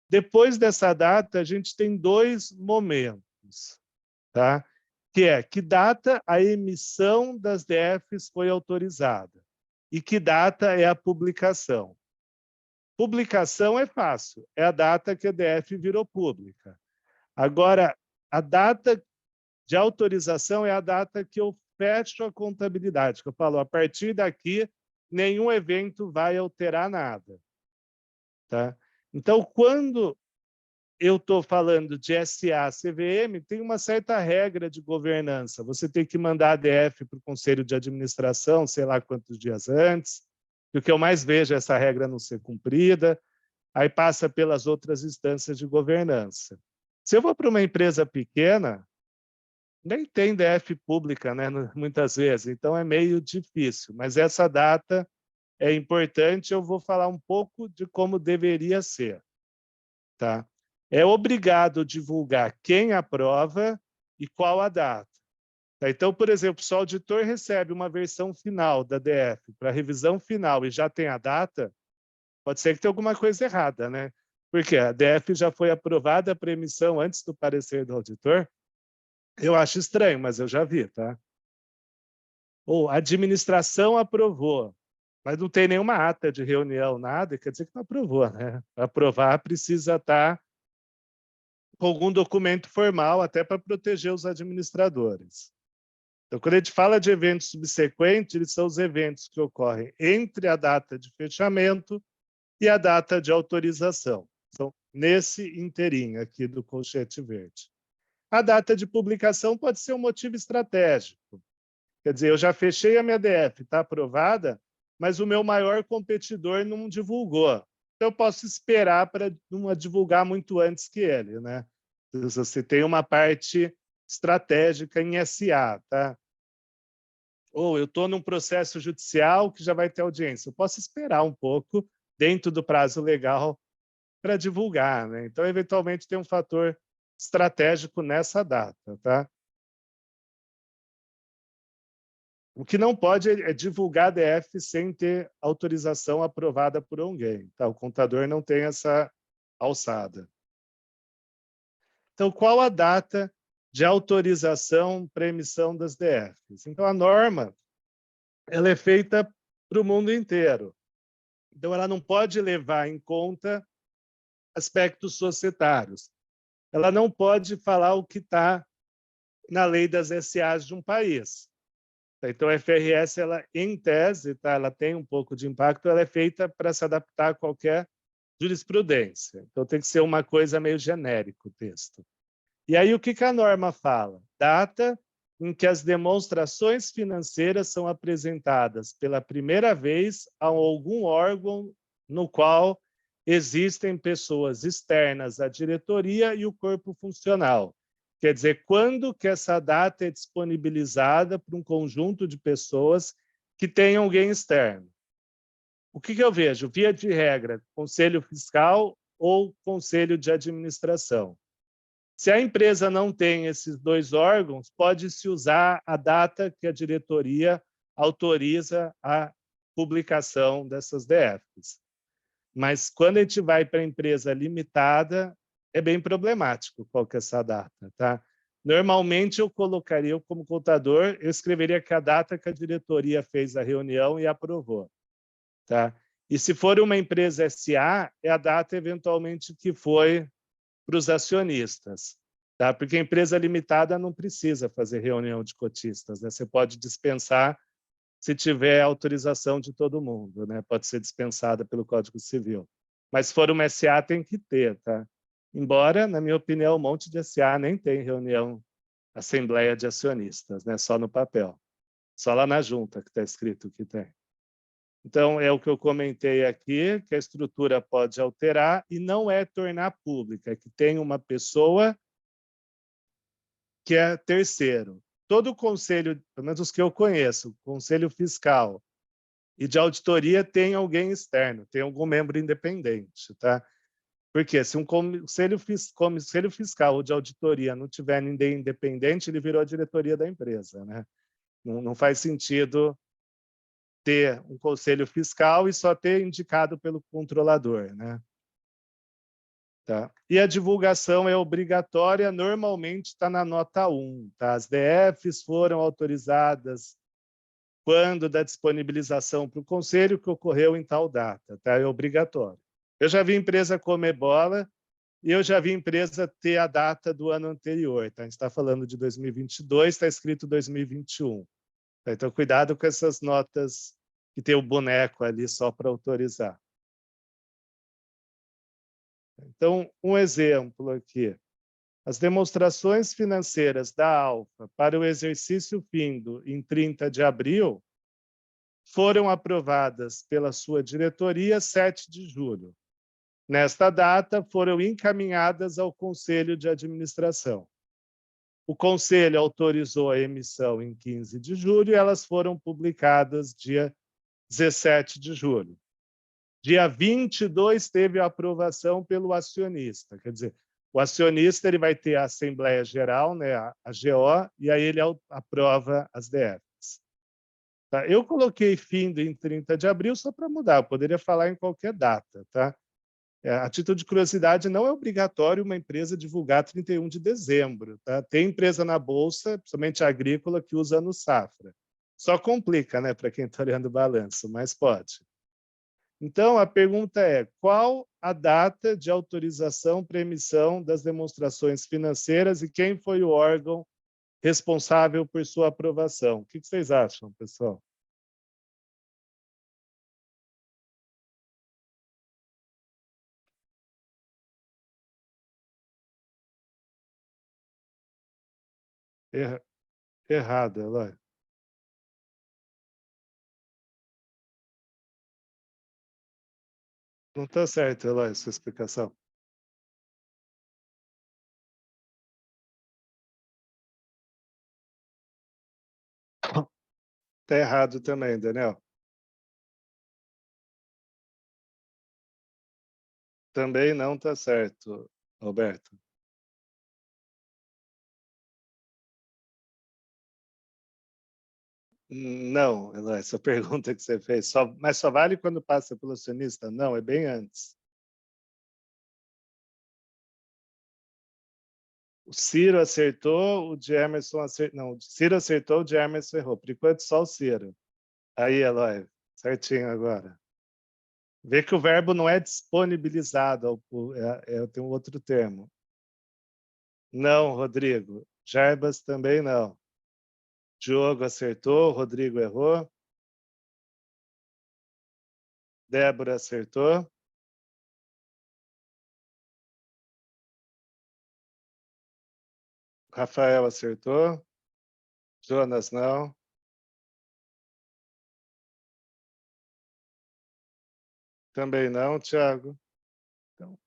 Depois dessa data, a gente tem 2 momentos, tá? Que é que data a emissão das DFs foi autorizada e que data é a publicação. Publicação é fácil, é a data que a DF virou pública. Agora, a data de autorização é a data que eu fecho a contabilidade, que eu falo, a partir daqui, nenhum evento vai alterar nada. Tá? Então, quando eu estou falando de SA, CVM, tem uma certa regra de governança. Você tem que mandar a DF para o Conselho de Administração, sei lá quantos dias antes, e o que eu mais vejo é essa regra não ser cumprida, aí passa pelas outras instâncias de governança. Se eu vou para uma empresa pequena, nem tem DF pública, né, muitas vezes, então é meio difícil, mas essa data é importante, eu vou falar um pouco de como deveria ser. Tá? É obrigado divulgar quem aprova e qual a data. Tá? Então, por exemplo, se o auditor recebe uma versão final da DF para revisão final e já tem a data, pode ser que tenha alguma coisa errada, né? Porque a DF já foi aprovada para emissão antes do parecer do auditor. Eu acho estranho, mas eu já vi, tá? Ou a administração aprovou, mas não tem nenhuma ata de reunião, nada, quer dizer que não aprovou, né? Para aprovar precisa estar com algum documento formal, até para proteger os administradores. Então, quando a gente fala de eventos subsequentes, eles são os eventos que ocorrem entre a data de fechamento e a data de autorização. São nesse inteirinho aqui do colchete verde. A data de publicação pode ser um motivo estratégico. Quer dizer, eu já fechei a minha DF, está aprovada, mas o meu maior competidor não divulgou. Então, eu posso esperar para não divulgar muito antes que ele, né? Você tem uma parte estratégica em SA, tá? Ou eu estou num processo judicial que já vai ter audiência. Eu posso esperar um pouco dentro do prazo legal para divulgar, né? Então, eventualmente, tem um fator estratégico nessa data, tá? O que não pode é divulgar DF sem ter autorização aprovada por alguém. Tá? O contador não tem essa alçada. Então, qual a data de autorização para emissão das DFs? Então, a norma ela é feita para o mundo inteiro. Então, ela não pode levar em conta aspectos societários. Ela não pode falar o que está na lei das SAs de um país. Então, a FRS, ela, em tese, tá? Ela tem um pouco de impacto, ela é feita para se adaptar a qualquer jurisprudência. Então, tem que ser uma coisa meio genérica o texto. E aí, o que a norma fala? Data em que as demonstrações financeiras são apresentadas pela primeira vez a algum órgão no qual existem pessoas externas à diretoria e o corpo funcional. Quer dizer, quando que essa data é disponibilizada para um conjunto de pessoas que tem alguém externo? O que eu vejo? Via de regra, conselho fiscal ou conselho de administração. Se a empresa não tem esses dois órgãos, pode-se usar a data que a diretoria autoriza a publicação dessas DFs. Mas quando a gente vai para a empresa limitada, é bem problemático qual que é essa data, tá? Normalmente eu colocaria, como contador, eu escreveria que a data que a diretoria fez a reunião e aprovou, tá? E se for uma empresa SA, é a data eventualmente que foi para os acionistas, tá? Porque a empresa limitada não precisa fazer reunião de cotistas, né? Você pode dispensar se tiver autorização de todo mundo, né? Pode ser dispensada pelo Código Civil. Mas se for uma SA, tem que ter, tá? Embora, na minha opinião, um monte de SA nem tem reunião, assembleia de acionistas, né? Só no papel. Só lá na junta que está escrito que tem. Então, é o que eu comentei aqui, que a estrutura pode alterar e não é tornar pública, é que tem uma pessoa que é terceiro. Todo o conselho, pelo menos os que eu conheço, conselho fiscal e de auditoria tem alguém externo, tem algum membro independente, tá? Porque se um conselho fiscal ou de auditoria não tiver ninguém independente, ele virou a diretoria da empresa, né? Não faz sentido ter um conselho fiscal e só ter indicado pelo controlador, né? Tá? E a divulgação é obrigatória, normalmente está na nota 1. Tá? As DFs foram autorizadas quando da disponibilização para o conselho que ocorreu em tal data. Tá? É obrigatório. Eu já vi empresa comer bola e eu já vi empresa ter a data do ano anterior. Tá? A gente está falando de 2022, está escrito 2021. Tá? Então, cuidado com essas notas que tem o boneco ali só para autorizar. Então, um exemplo aqui. As demonstrações financeiras da Alfa para o exercício findo em 30 de abril foram aprovadas pela sua diretoria 7 de julho. Nesta data, foram encaminhadas ao Conselho de Administração. O Conselho autorizou a emissão em 15 de julho e elas foram publicadas dia 17 de julho. Dia 22 teve a aprovação pelo acionista, quer dizer, o acionista ele vai ter a Assembleia Geral, né, a GO, e aí ele aprova as DFs. Tá? Eu coloquei fim em 30 de abril só para mudar, eu poderia falar em qualquer data. Tá? A título de curiosidade, não é obrigatório uma empresa divulgar 31 de dezembro. Tá? Tem empresa na Bolsa, principalmente agrícola, que usa no safra. Só complica, né, para quem está olhando o balanço, mas pode. Então, a pergunta é: qual a data de autorização para emissão das demonstrações financeiras e quem foi o órgão responsável por sua aprovação? O que vocês acham, pessoal? Errado, Eloy. Não está certo, Eloy, sua explicação. Está errado também, Daniel. Também não está certo, Roberto. Não, Eloy, essa pergunta que você fez, mas só vale quando passa pelo acionista? Não, é bem antes. O Ciro acertou, o de Emerson acertou. Não, o Ciro acertou, o de Emerson errou. Por enquanto, só o Ciro. Aí, Eloy, certinho agora. Vê que o verbo não é disponibilizado, tem um outro termo. Não, Rodrigo. Jarbas também não. Diogo acertou, Rodrigo errou. Débora acertou. Rafael acertou. Jonas, não. Também não, Tiago. Então,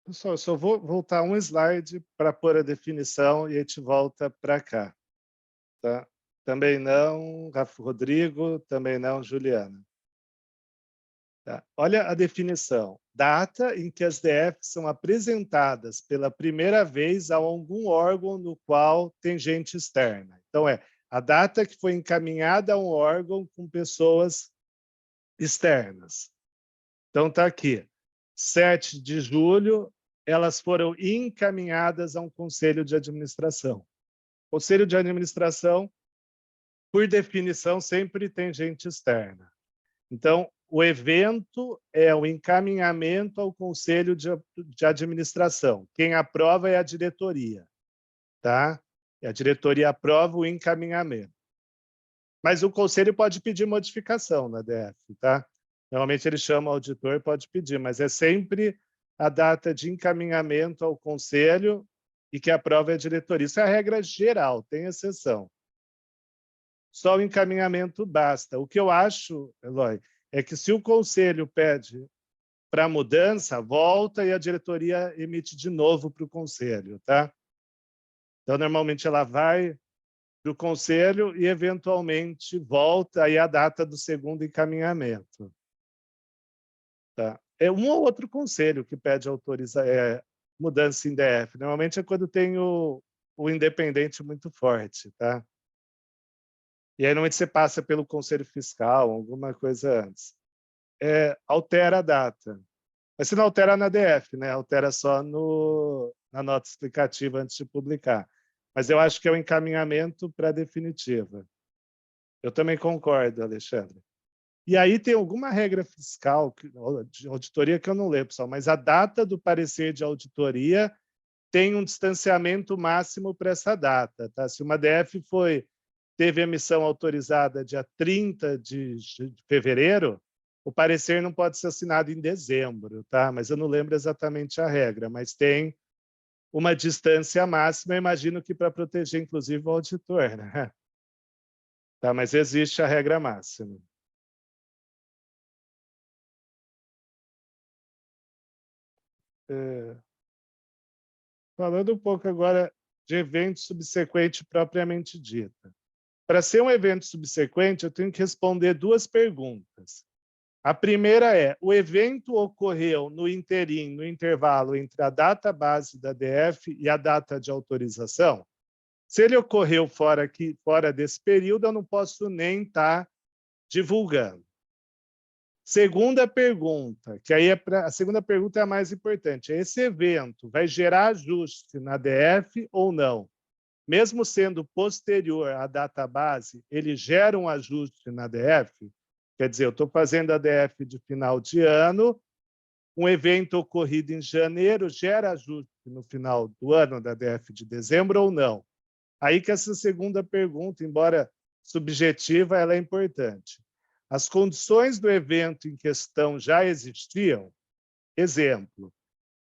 pessoal, eu só vou voltar um slide para pôr a definição e a gente volta para cá. Tá? Também não, Rodrigo, também não, Juliana. Tá? Olha a definição. Data em que as DFs são apresentadas pela primeira vez a algum órgão no qual tem gente externa. Então, a data que foi encaminhada a um órgão com pessoas externas. Então, está aqui. 7 de julho, elas foram encaminhadas a um conselho de administração. Conselho de administração, por definição, sempre tem gente externa. Então, o evento é o encaminhamento ao conselho de administração. Quem aprova é a diretoria, tá? E a diretoria aprova o encaminhamento. Mas o conselho pode pedir modificação na DF, tá? Normalmente ele chama o auditor e pode pedir, mas é sempre a data de encaminhamento ao conselho e que aprova é a diretoria. Isso é a regra geral, tem exceção. Só o encaminhamento basta. O que eu acho, Eloy, é que se o conselho pede para mudança, volta e a diretoria emite de novo para o conselho, tá? Então, normalmente ela vai para o conselho e, eventualmente, volta aí a data do segundo encaminhamento. Tá? É um ou outro conselho que pede mudança em DF. Normalmente é quando tem o independente muito forte, tá? E aí, normalmente, você passa pelo conselho fiscal, alguma coisa antes. Altera a data. Mas você não altera na DF, né? Altera só na nota explicativa antes de publicar. Mas eu acho que é o encaminhamento para a definitiva. Eu também concordo, Alexandre. E aí tem alguma regra fiscal, de auditoria, que eu não lembro, pessoal, mas a data do parecer de auditoria tem um distanciamento máximo para essa data. Tá? Se uma DF teve emissão autorizada dia 30 de fevereiro, o parecer não pode ser assinado em dezembro, tá? Mas eu não lembro exatamente a regra, mas tem uma distância máxima, eu imagino que para proteger, inclusive, o auditor, né? Tá, mas existe a regra máxima. Falando um pouco agora de evento subsequente propriamente dita. Para ser um evento subsequente, eu tenho que responder 2 perguntas. A primeira é: o evento ocorreu no intervalo entre a data base da DF e a data de autorização? Se ele ocorreu fora desse período, eu não posso nem estar divulgando. Segunda pergunta, que aí a segunda pergunta é a mais importante. Esse evento vai gerar ajuste na DF ou não? Mesmo sendo posterior à data base, ele gera um ajuste na DF? Quer dizer, eu estou fazendo a DF de final de ano, um evento ocorrido em janeiro gera ajuste no final do ano da DF de dezembro ou não? Aí que essa segunda pergunta, embora subjetiva, ela é importante. As condições do evento em questão já existiam? Exemplo,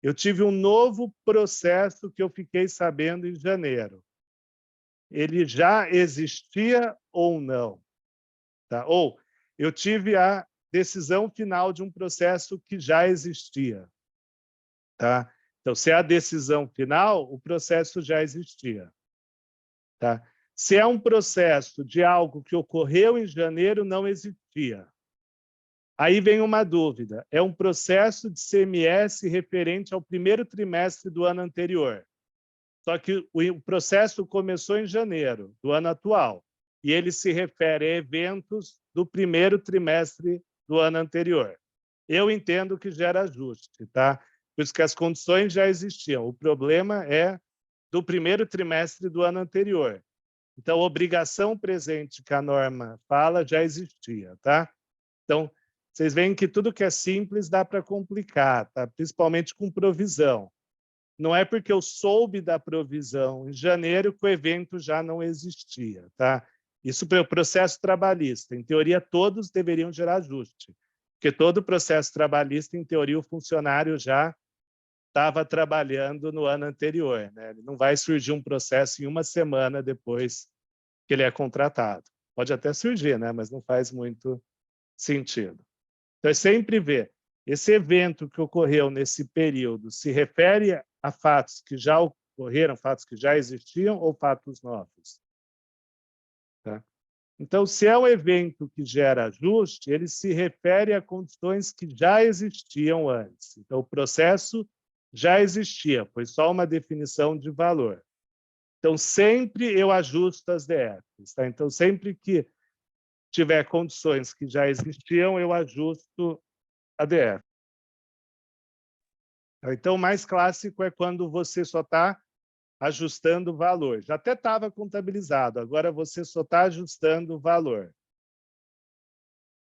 eu tive um novo processo que eu fiquei sabendo em janeiro. Ele já existia ou não? Tá? Ou eu tive a decisão final de um processo que já existia. Tá? Então, se é a decisão final, o processo já existia. Tá? Se é um processo de algo que ocorreu em janeiro, não existia. Aí vem uma dúvida. É um processo de CMS referente ao primeiro trimestre do ano anterior. Só que o processo começou em janeiro do ano atual e ele se refere a eventos do primeiro trimestre do ano anterior. Eu entendo que gera ajuste, tá? Por isso que as condições já existiam. O problema é do primeiro trimestre do ano anterior. Então, a obrigação presente que a norma fala já existia, tá? Então, vocês veem que tudo que é simples dá para complicar, tá? Principalmente com provisão. Não é porque eu soube da provisão em janeiro que o evento já não existia, tá? Isso é o processo trabalhista. Em teoria, todos deveriam gerar ajuste, porque todo processo trabalhista, em teoria, o funcionário já estava trabalhando no ano anterior, né? Não vai surgir um processo em uma semana depois que ele é contratado. Pode até surgir, né? Mas não faz muito sentido. Então, é sempre ver. Esse evento que ocorreu nesse período se refere a fatos que já ocorreram, fatos que já existiam ou fatos novos? Tá? Então, se é um evento que gera ajuste, ele se refere a condições que já existiam antes. Então, o processo já existia, foi só uma definição de valor. Então, sempre eu ajusto as DFs. Tá? Então, sempre que tiver condições que já existiam, eu ajusto a DF. Então, o mais clássico é quando você só está ajustando o valor. Já até estava contabilizado, agora você só está ajustando o valor.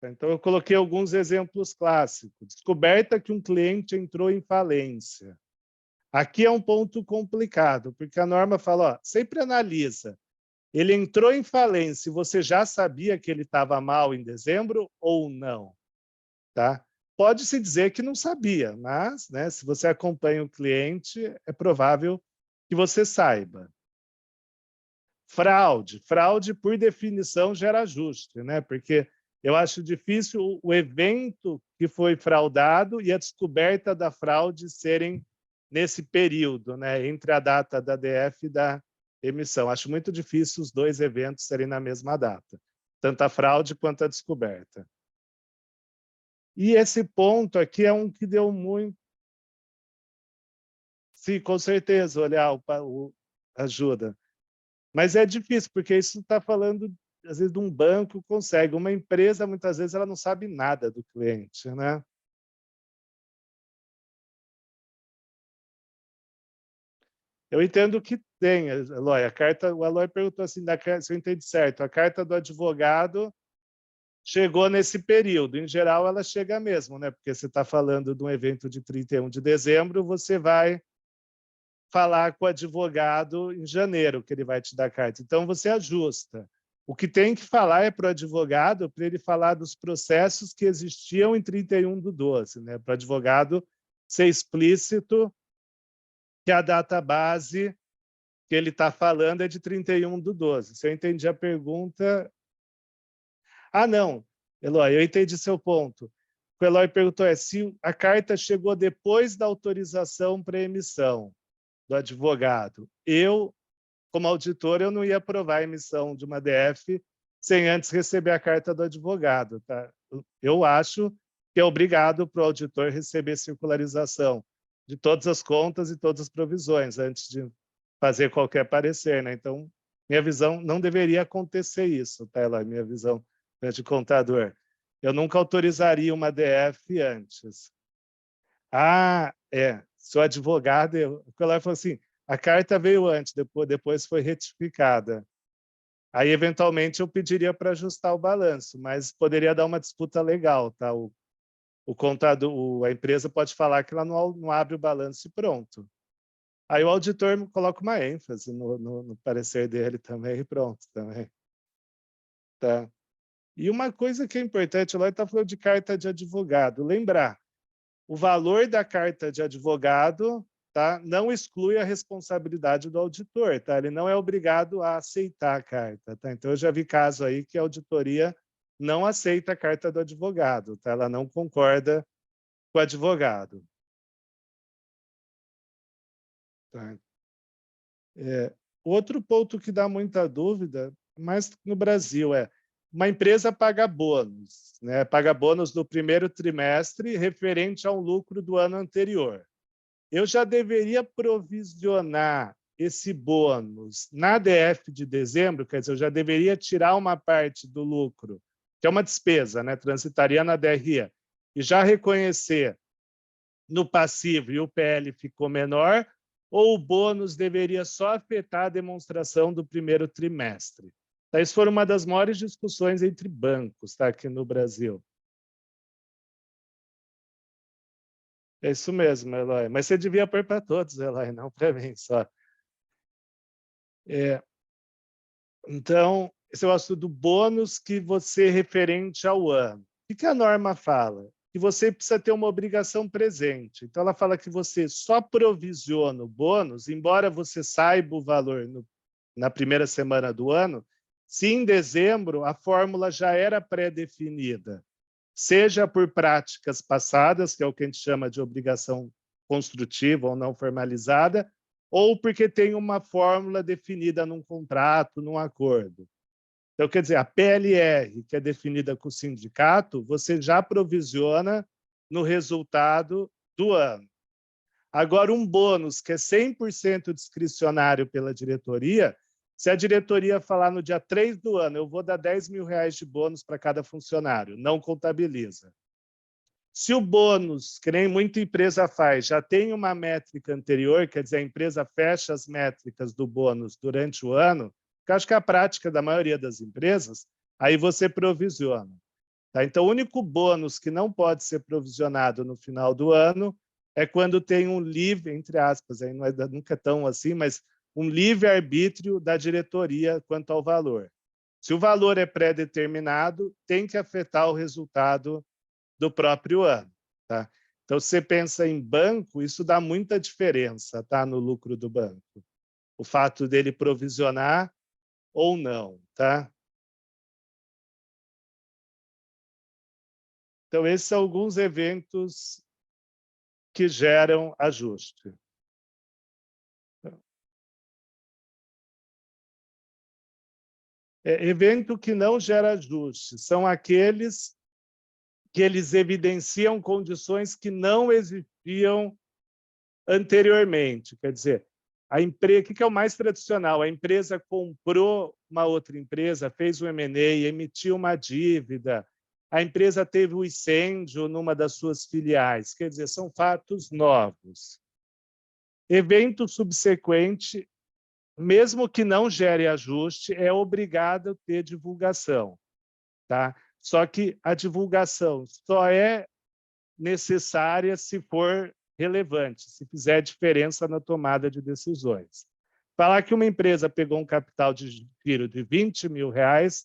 Então, eu coloquei alguns exemplos clássicos. Descoberta que um cliente entrou em falência. Aqui é um ponto complicado, porque a norma fala, ó, sempre analisa. Ele entrou em falência, você já sabia que ele estava mal em dezembro ou não? Tá? Pode-se dizer que não sabia, mas, né, se você acompanha o cliente, é provável que você saiba. Fraude. Fraude, por definição, gera ajuste, né? Porque eu acho difícil o evento que foi fraudado e a descoberta da fraude serem nesse período, né? Entre a data da DF e da emissão. Acho muito difícil os dois eventos serem na mesma data, tanto a fraude quanto a descoberta. E esse ponto aqui é um que deu muito... Sim, com certeza, olhar o ajuda. Mas é difícil, porque isso está falando, às vezes, de um banco consegue. Uma empresa, muitas vezes, ela não sabe nada do cliente, né? Eu entendo que tem, Eloy. O Eloy perguntou assim, se eu entendi certo, a carta do advogado chegou nesse período. Em geral, ela chega mesmo, né? Porque você está falando de um evento de 31 de dezembro, você vai falar com o advogado em janeiro, que ele vai te dar a carta. Então, você ajusta. O que tem que falar é para o advogado, para ele falar dos processos que existiam em 31/12, né? Para o advogado ser explícito que a data base que ele está falando é de 31/12. Se eu entendi a pergunta... Ah, não, Eloy, eu entendi seu ponto. O que o Eloy perguntou é se a carta chegou depois da autorização para emissão do advogado. Eu, como auditor, eu não ia aprovar a emissão de uma DF sem antes receber a carta do advogado. Tá? Eu acho que é obrigado para o auditor receber circularização de todas as contas e todas as provisões antes de fazer qualquer parecer. Né? Então, minha visão, não deveria acontecer isso, tá, Eloy? Minha visão de contador. Eu nunca autorizaria uma DF antes. Ah, é. Sou advogado. O Eloy falou assim, a carta veio antes, depois foi retificada. Aí, eventualmente, eu pediria para ajustar o balanço, mas poderia dar uma disputa legal. Tá? O contador, a empresa pode falar que ela não abre o balanço e pronto. Aí o auditor coloca uma ênfase no parecer dele também e pronto. Também. Tá? E uma coisa que é importante, lá está falando de carta de advogado. Lembrar, o valor da carta de advogado, tá, não exclui a responsabilidade do auditor. Tá? Ele não é obrigado a aceitar a carta. Tá? Então, eu já vi caso aí que a auditoria não aceita a carta do advogado. Tá? Ela não concorda com o advogado. Tá? Outro ponto que dá muita dúvida, mas no Brasil, é uma empresa paga bônus, né? Paga bônus no primeiro trimestre referente ao lucro do ano anterior. Eu já deveria provisionar esse bônus na DF de dezembro, quer dizer, eu já deveria tirar uma parte do lucro, que é uma despesa, né? Transitaria na DRE, e já reconhecer no passivo e o PL ficou menor, ou o bônus deveria só afetar a demonstração do primeiro trimestre? Tá, isso foi uma das maiores discussões entre bancos, tá, aqui no Brasil. É isso mesmo, Eloy. Mas você devia pôr para todos, Eloy, não para mim só. Então, esse é o assunto do bônus que você referente ao ano. O que a norma fala? que você precisa ter uma obrigação presente. Então, ela fala que você só provisiona o bônus, embora você saiba o valor na primeira semana do ano, se em dezembro a fórmula já era pré-definida, seja por práticas passadas, que é o que a gente chama de obrigação construtiva ou não formalizada, ou porque tem uma fórmula definida num contrato, num acordo. Então, quer dizer, a PLR, que é definida com o sindicato, você já provisiona no resultado do ano. Agora, um bônus que é 100% discricionário pela diretoria, se a diretoria falar no dia 3 do ano, eu vou dar R$10.000 de bônus para cada funcionário, não contabiliza. Se o bônus, que nem muita empresa faz, já tem uma métrica anterior, quer dizer, a empresa fecha as métricas do bônus durante o ano, que acho que é a prática da maioria das empresas, aí você provisiona. Tá? Então, o único bônus que não pode ser provisionado no final do ano é quando tem um livre, entre aspas, aí não é, nunca é tão assim, mas um livre-arbítrio da diretoria quanto ao valor. Se o valor é pré-determinado, tem que afetar o resultado do próprio ano. Tá? Então, se você pensa em banco, isso dá muita diferença, tá, no lucro do banco. O fato dele provisionar ou não, tá? Então, esses são alguns eventos que geram ajuste. Evento que não gera ajuste são aqueles que eles evidenciam condições que não existiam anteriormente. Quer dizer, a empresa, o que é o mais tradicional? A empresa comprou uma outra empresa, fez um M&A, emitiu uma dívida, a empresa teve um incêndio numa das suas filiais. Quer dizer, são fatos novos. Evento subsequente, mesmo que não gere ajuste, é obrigado a ter divulgação. Tá? Só que a divulgação só é necessária se for relevante, se fizer diferença na tomada de decisões. Falar que uma empresa pegou um capital de giro de R$20.000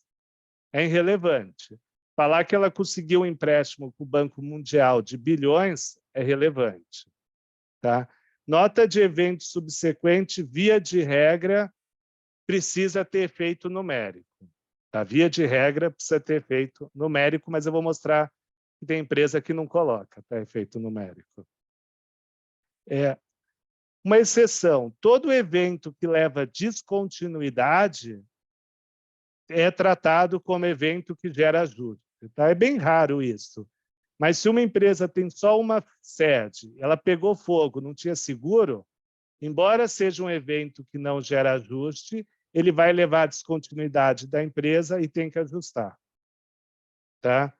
é irrelevante. Falar que ela conseguiu um empréstimo com o Banco Mundial de bilhões é relevante. Tá? Nota de evento subsequente, via de regra, precisa ter efeito numérico. Tá? Via de regra, precisa ter efeito numérico, mas eu vou mostrar que tem empresa que não coloca, tá? Efeito numérico. Uma exceção, todo evento que leva descontinuidade é tratado como evento que gera ajuste. Tá? É bem raro isso. Mas se uma empresa tem só uma sede, ela pegou fogo, não tinha seguro, embora seja um evento que não gera ajuste, ele vai levar à descontinuidade da empresa e tem que ajustar. Tá?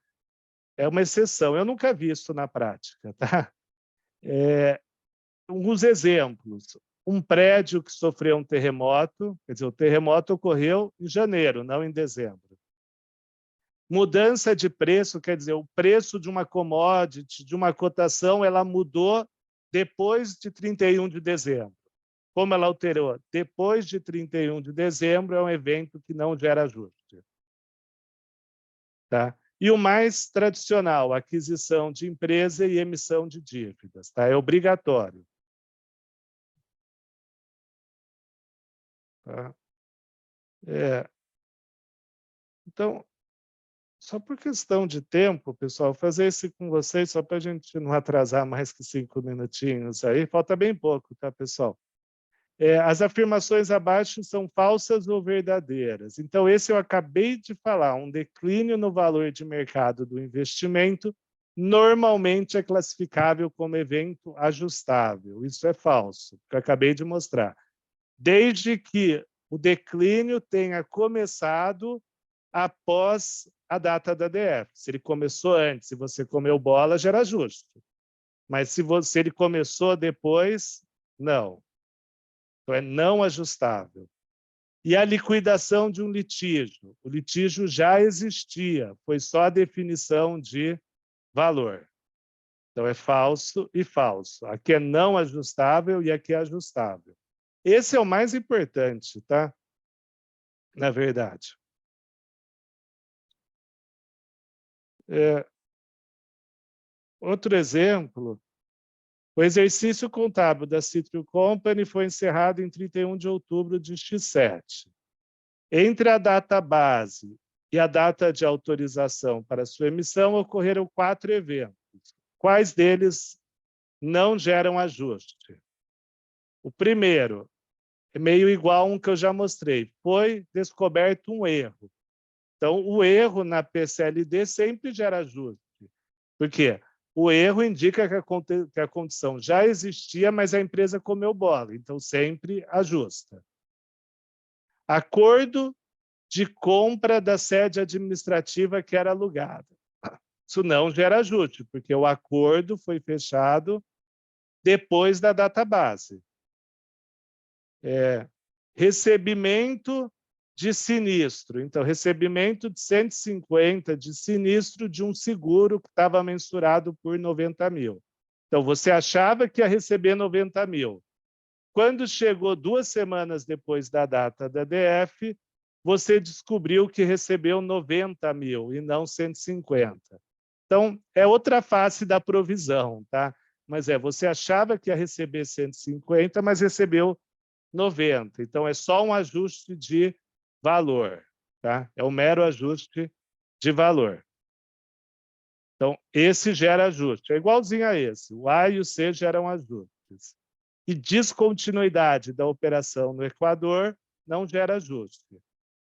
É uma exceção. Eu nunca vi isso na prática. Tá? Alguns exemplos. Um prédio que sofreu um terremoto, quer dizer, o terremoto ocorreu em janeiro, não em dezembro. Mudança de preço, quer dizer, o preço de uma commodity, de uma cotação, ela mudou depois de 31 de dezembro. Como ela alterou? Depois de 31 de dezembro, é um evento que não gera ajuste. Tá? E o mais tradicional, aquisição de empresa e emissão de dívidas. Tá? É obrigatório. Tá? Então, só por questão de tempo, pessoal, fazer isso com vocês, só para a gente não atrasar mais que 5 minutinhos aí, falta bem pouco, tá, pessoal? As afirmações abaixo são falsas ou verdadeiras. Então, esse eu acabei de falar, um declínio no valor de mercado do investimento normalmente é classificável como evento ajustável. Isso é falso, que eu acabei de mostrar. Desde que o declínio tenha começado após a data da DF. Se ele começou antes e você comeu bola, gera justo. Mas se ele começou depois, não. Então, é não ajustável. E a liquidação de um litígio? O litígio já existia, foi só a definição de valor. Então, é falso e falso. Aqui é não ajustável e aqui é ajustável. Esse é o mais importante, tá? Na verdade. Outro exemplo, o exercício contábil da Citrus Company foi encerrado em 31 de outubro de X7. Entre a data base e a data de autorização para sua emissão, ocorreram 4 eventos. Quais deles não geram ajuste? O primeiro é meio igual a um que eu já mostrei. Foi descoberto um erro. Então, o erro na PCLD sempre gera ajuste. Por quê? O erro indica que a condição já existia, mas a empresa comeu bola. Então, sempre ajusta. Acordo de compra da sede administrativa que era alugada. Isso não gera ajuste, porque o acordo foi fechado depois da data base. Recebimento de sinistro. Então, recebimento de 150 de sinistro de um seguro que estava mensurado por 90 mil. Então, você achava que ia receber 90 mil. Quando chegou 2 semanas depois da data da DF, você descobriu que recebeu 90 mil e não 150. Então, é outra face da provisão, tá? Mas você achava que ia receber 150, mas recebeu 90. Então, é só um ajuste de valor, tá? É um mero ajuste de valor. Então, esse gera ajuste. É igualzinho a esse. O A e o C geram ajustes. E descontinuidade da operação no Equador não gera ajuste.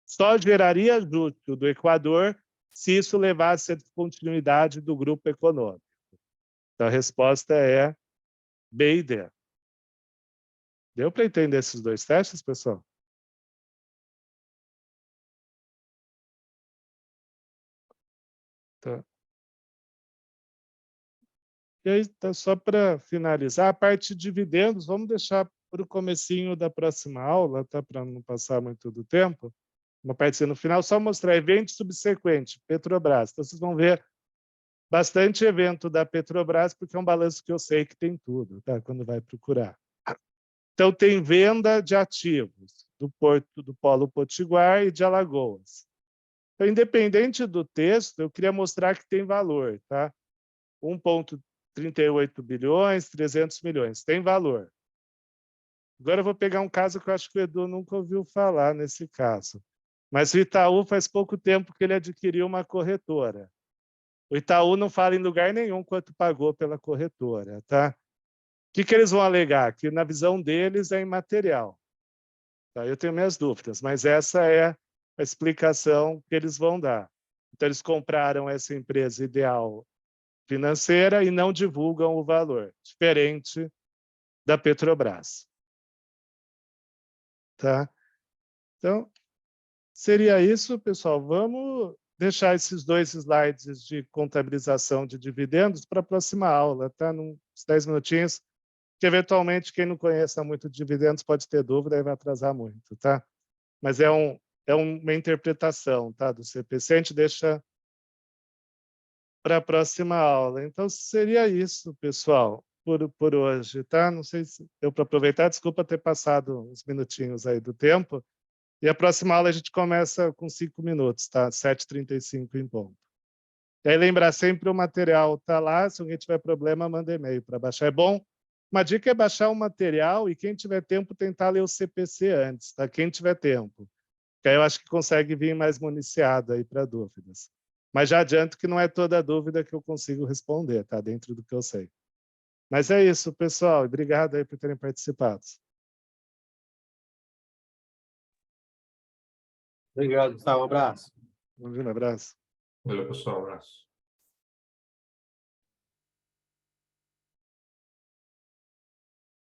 Só geraria ajuste do Equador se isso levasse à descontinuidade do grupo econômico. Então, a resposta é B e D. Deu para entender esses dois testes, pessoal? Tá. E aí, tá, só para finalizar, a parte de dividendos, vamos deixar para o comecinho da próxima aula, tá? Para não passar muito do tempo. Uma parte no final, só mostrar evento subsequente, Petrobras. Então, vocês vão ver bastante evento da Petrobras, porque é um balanço que eu sei que tem tudo, tá? Quando vai procurar. Então, tem venda de ativos do Porto do Polo Potiguar e de Alagoas. Então, independente do texto, eu queria mostrar que tem valor, tá? 1,38 bilhões, 300 milhões, tem valor. Agora eu vou pegar um caso que eu acho que o Edu nunca ouviu falar nesse caso. Mas o Itaú faz pouco tempo que ele adquiriu uma corretora. O Itaú não fala em lugar nenhum quanto pagou pela corretora, tá? O que eles vão alegar? Que na visão deles é imaterial. Tá? Eu tenho minhas dúvidas, mas essa é a explicação que eles vão dar. Então, eles compraram essa empresa Ideal Financeira e não divulgam o valor, diferente da Petrobras. Tá? Então, seria isso, pessoal. Vamos deixar esses 2 slides de contabilização de dividendos para a próxima aula, tá? Uns 10 minutinhos, que eventualmente quem não conhece muito de dividendos pode ter dúvida e vai atrasar muito, tá? Mas é uma interpretação, tá, do CPC, a gente deixa para a próxima aula. Então, seria isso, pessoal, por hoje, tá? Não sei se deu para aproveitar, desculpa ter passado uns minutinhos aí do tempo. E a próxima aula a gente começa com 5 minutos, tá? 7h35 em ponto. E aí, lembrar sempre o material tá lá, se alguém tiver problema, manda e-mail para baixar. É bom, uma dica é baixar o material e quem tiver tempo, tentar ler o CPC antes, tá? Quem tiver tempo. Que aí eu acho que consegue vir mais municiado aí para dúvidas. Mas já adianto que não é toda dúvida que eu consigo responder, tá? Dentro do que eu sei. Mas é isso, pessoal. Obrigado aí por terem participado. Obrigado, Gustavo. Um abraço. Um abraço. Valeu, pessoal. Um abraço.